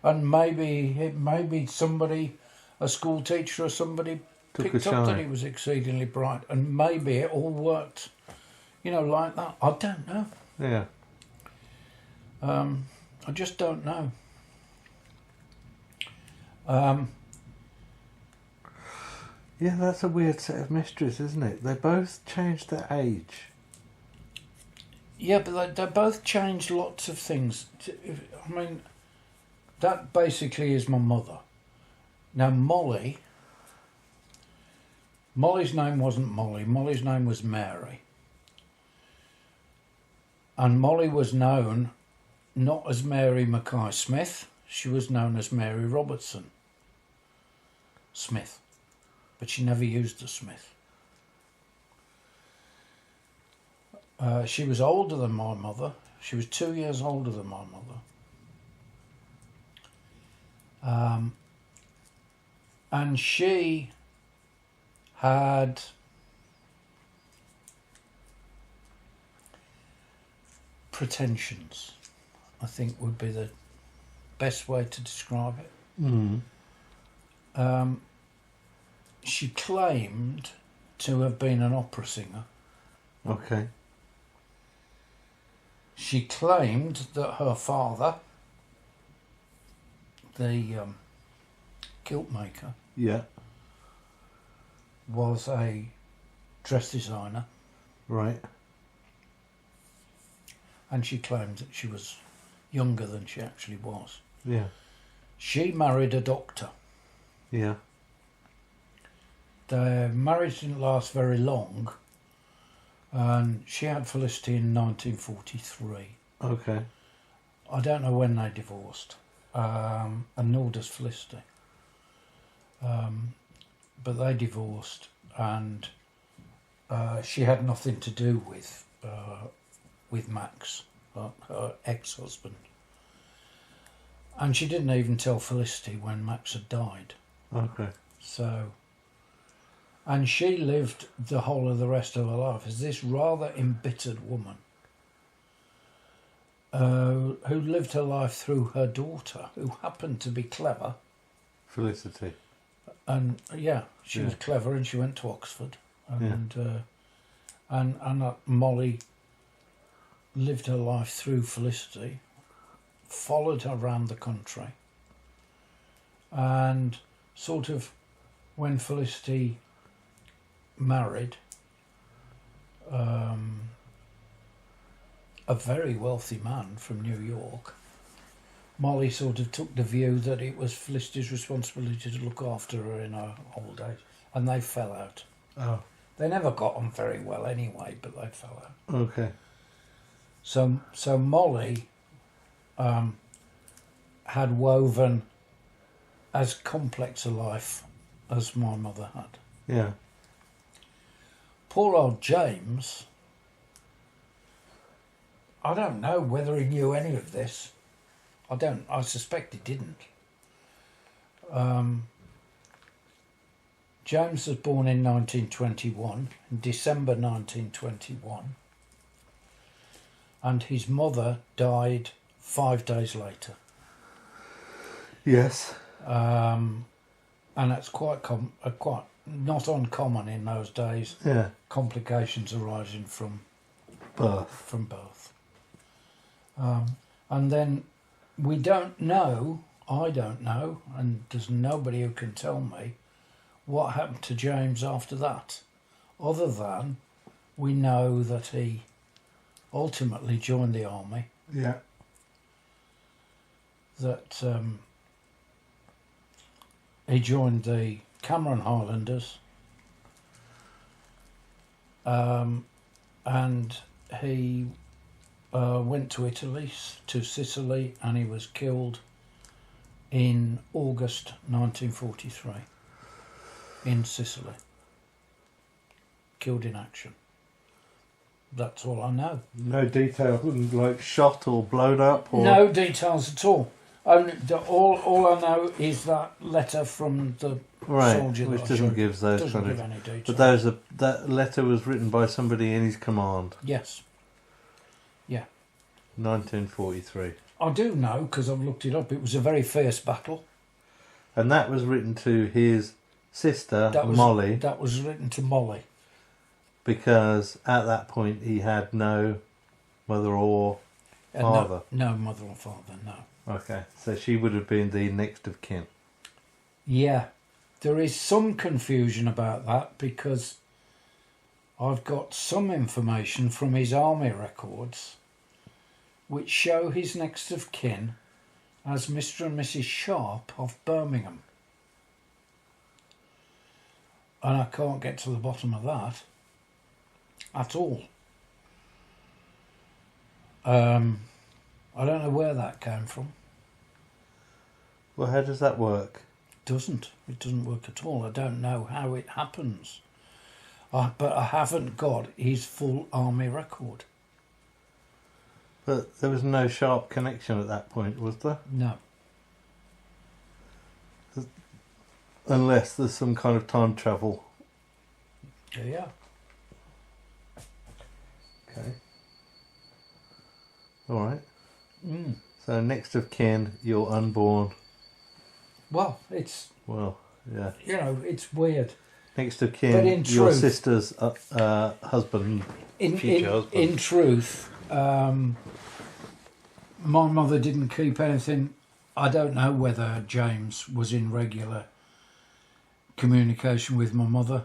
and maybe somebody, a school teacher or somebody, Took picked a up that shine. he was exceedingly bright, and maybe it all worked, like that. I don't know. Yeah. I just don't know. Yeah, that's a weird set of mysteries, isn't it? They both changed their age. Yeah, but they both changed lots of things. I mean, that basically is my mother. Now, Molly's name wasn't Molly. Molly's name was Mary. And Molly was known not as Mary Mackay Smith. She was known as Mary Robertson Smith. But she never used the Smith. She was older than my mother. She was 2 years older than my mother. And she had pretensions, I think would be the best way to describe it. She claimed to have been an opera singer. Okay. She claimed that her father, the kilt maker, Yeah. was a dress designer, Right. and she claimed that she was younger than she actually was. Yeah. She married a doctor. Yeah. Their marriage didn't last very long, and she had Felicity in 1943. Okay. I don't know when they divorced, and nor does Felicity. But they divorced, and she had nothing to do with Max, her ex-husband. And she didn't even tell Felicity when Max had died. Okay. So, and she lived the whole of the rest of her life as this rather embittered woman who lived her life through her daughter, who happened to be clever. Felicity. And she was clever, and she went to Oxford. And Molly lived her life through Felicity, followed her around the country, and sort of when Felicity married a very wealthy man from New York, Molly sort of took the view that it was Felicity's responsibility to look after her in her old age, and they fell out. Oh. They never got on very well anyway, but they fell out. Okay. So Molly had woven as complex a life as my mother had. Yeah. Poor old James, I don't know whether he knew any of this. I suspect he didn't. James was born in 1921, in December 1921, and his mother died 5 days later. Yes. And that's quite not uncommon in those days. Yeah. Complications arising from Birth. And then we don't know, I don't know, and there's nobody who can tell me what happened to James after that, other than we know that he ultimately joined the army, Yeah. that he joined the Cameron Highlanders, and he went to Italy, to Sicily, and he was killed in August 1943 in Sicily. Killed in action. That's all I know. No detail, like shot or blown up or... No details at all. All I know is that letter from the Right, soldier, which that I doesn't showed. give those Doesn't kind give of. any details. But that letter was written by somebody in his command. Yes. Yeah. 1943. I do know, because I've looked it up, it was a very fierce battle. And that was written to his sister, Molly. That was written to Molly. Because at that point he had no mother or father. No mother or father, no. Okay, so she would have been the next of kin. Yeah. There is some confusion about that because I've got some information from his army records which show his next of kin as Mr. and Mrs. Sharp of Birmingham. And I can't get to the bottom of that at all. I don't know where that came from. Well, how does that work? It doesn't work at all. I don't know how it happens. But I haven't got his full army record. But there was no sharp connection at that point, was there? No. Unless there's some kind of time travel. Yeah. Okay. Alright. Mm. So next of kin, your unborn. Well, it's, Well, yeah. it's weird. Next of But kin, in your truth- sister's husband. Future husband. In truth, my mother didn't keep anything. I don't know whether James was in regular communication with my mother.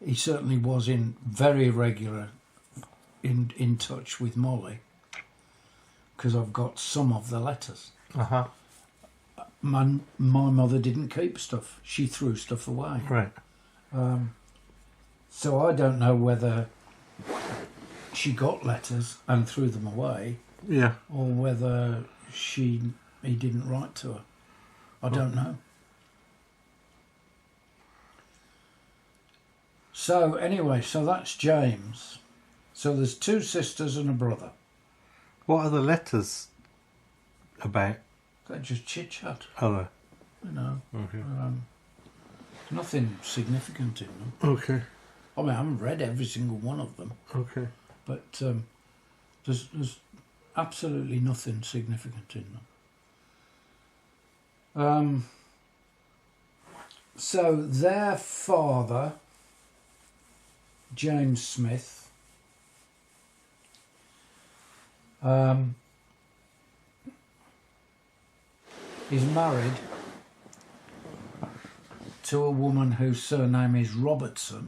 He certainly was in very regular in touch with Molly, because I've got some of the letters. Uh-huh. My mother didn't keep stuff. She threw stuff away. Right. So I don't know whether she got letters and threw them away, Yeah. or whether he didn't write to her. I don't know. So anyway, so that's James. So there's 2 sisters and a brother. What are the letters about? They're just chit chat, Oh, Okay. okay. Nothing significant in them. Okay. I mean, I haven't read every single one of them, Okay. but there's absolutely nothing significant in them. So their father, James Smith, is married to a woman whose surname is Robertson.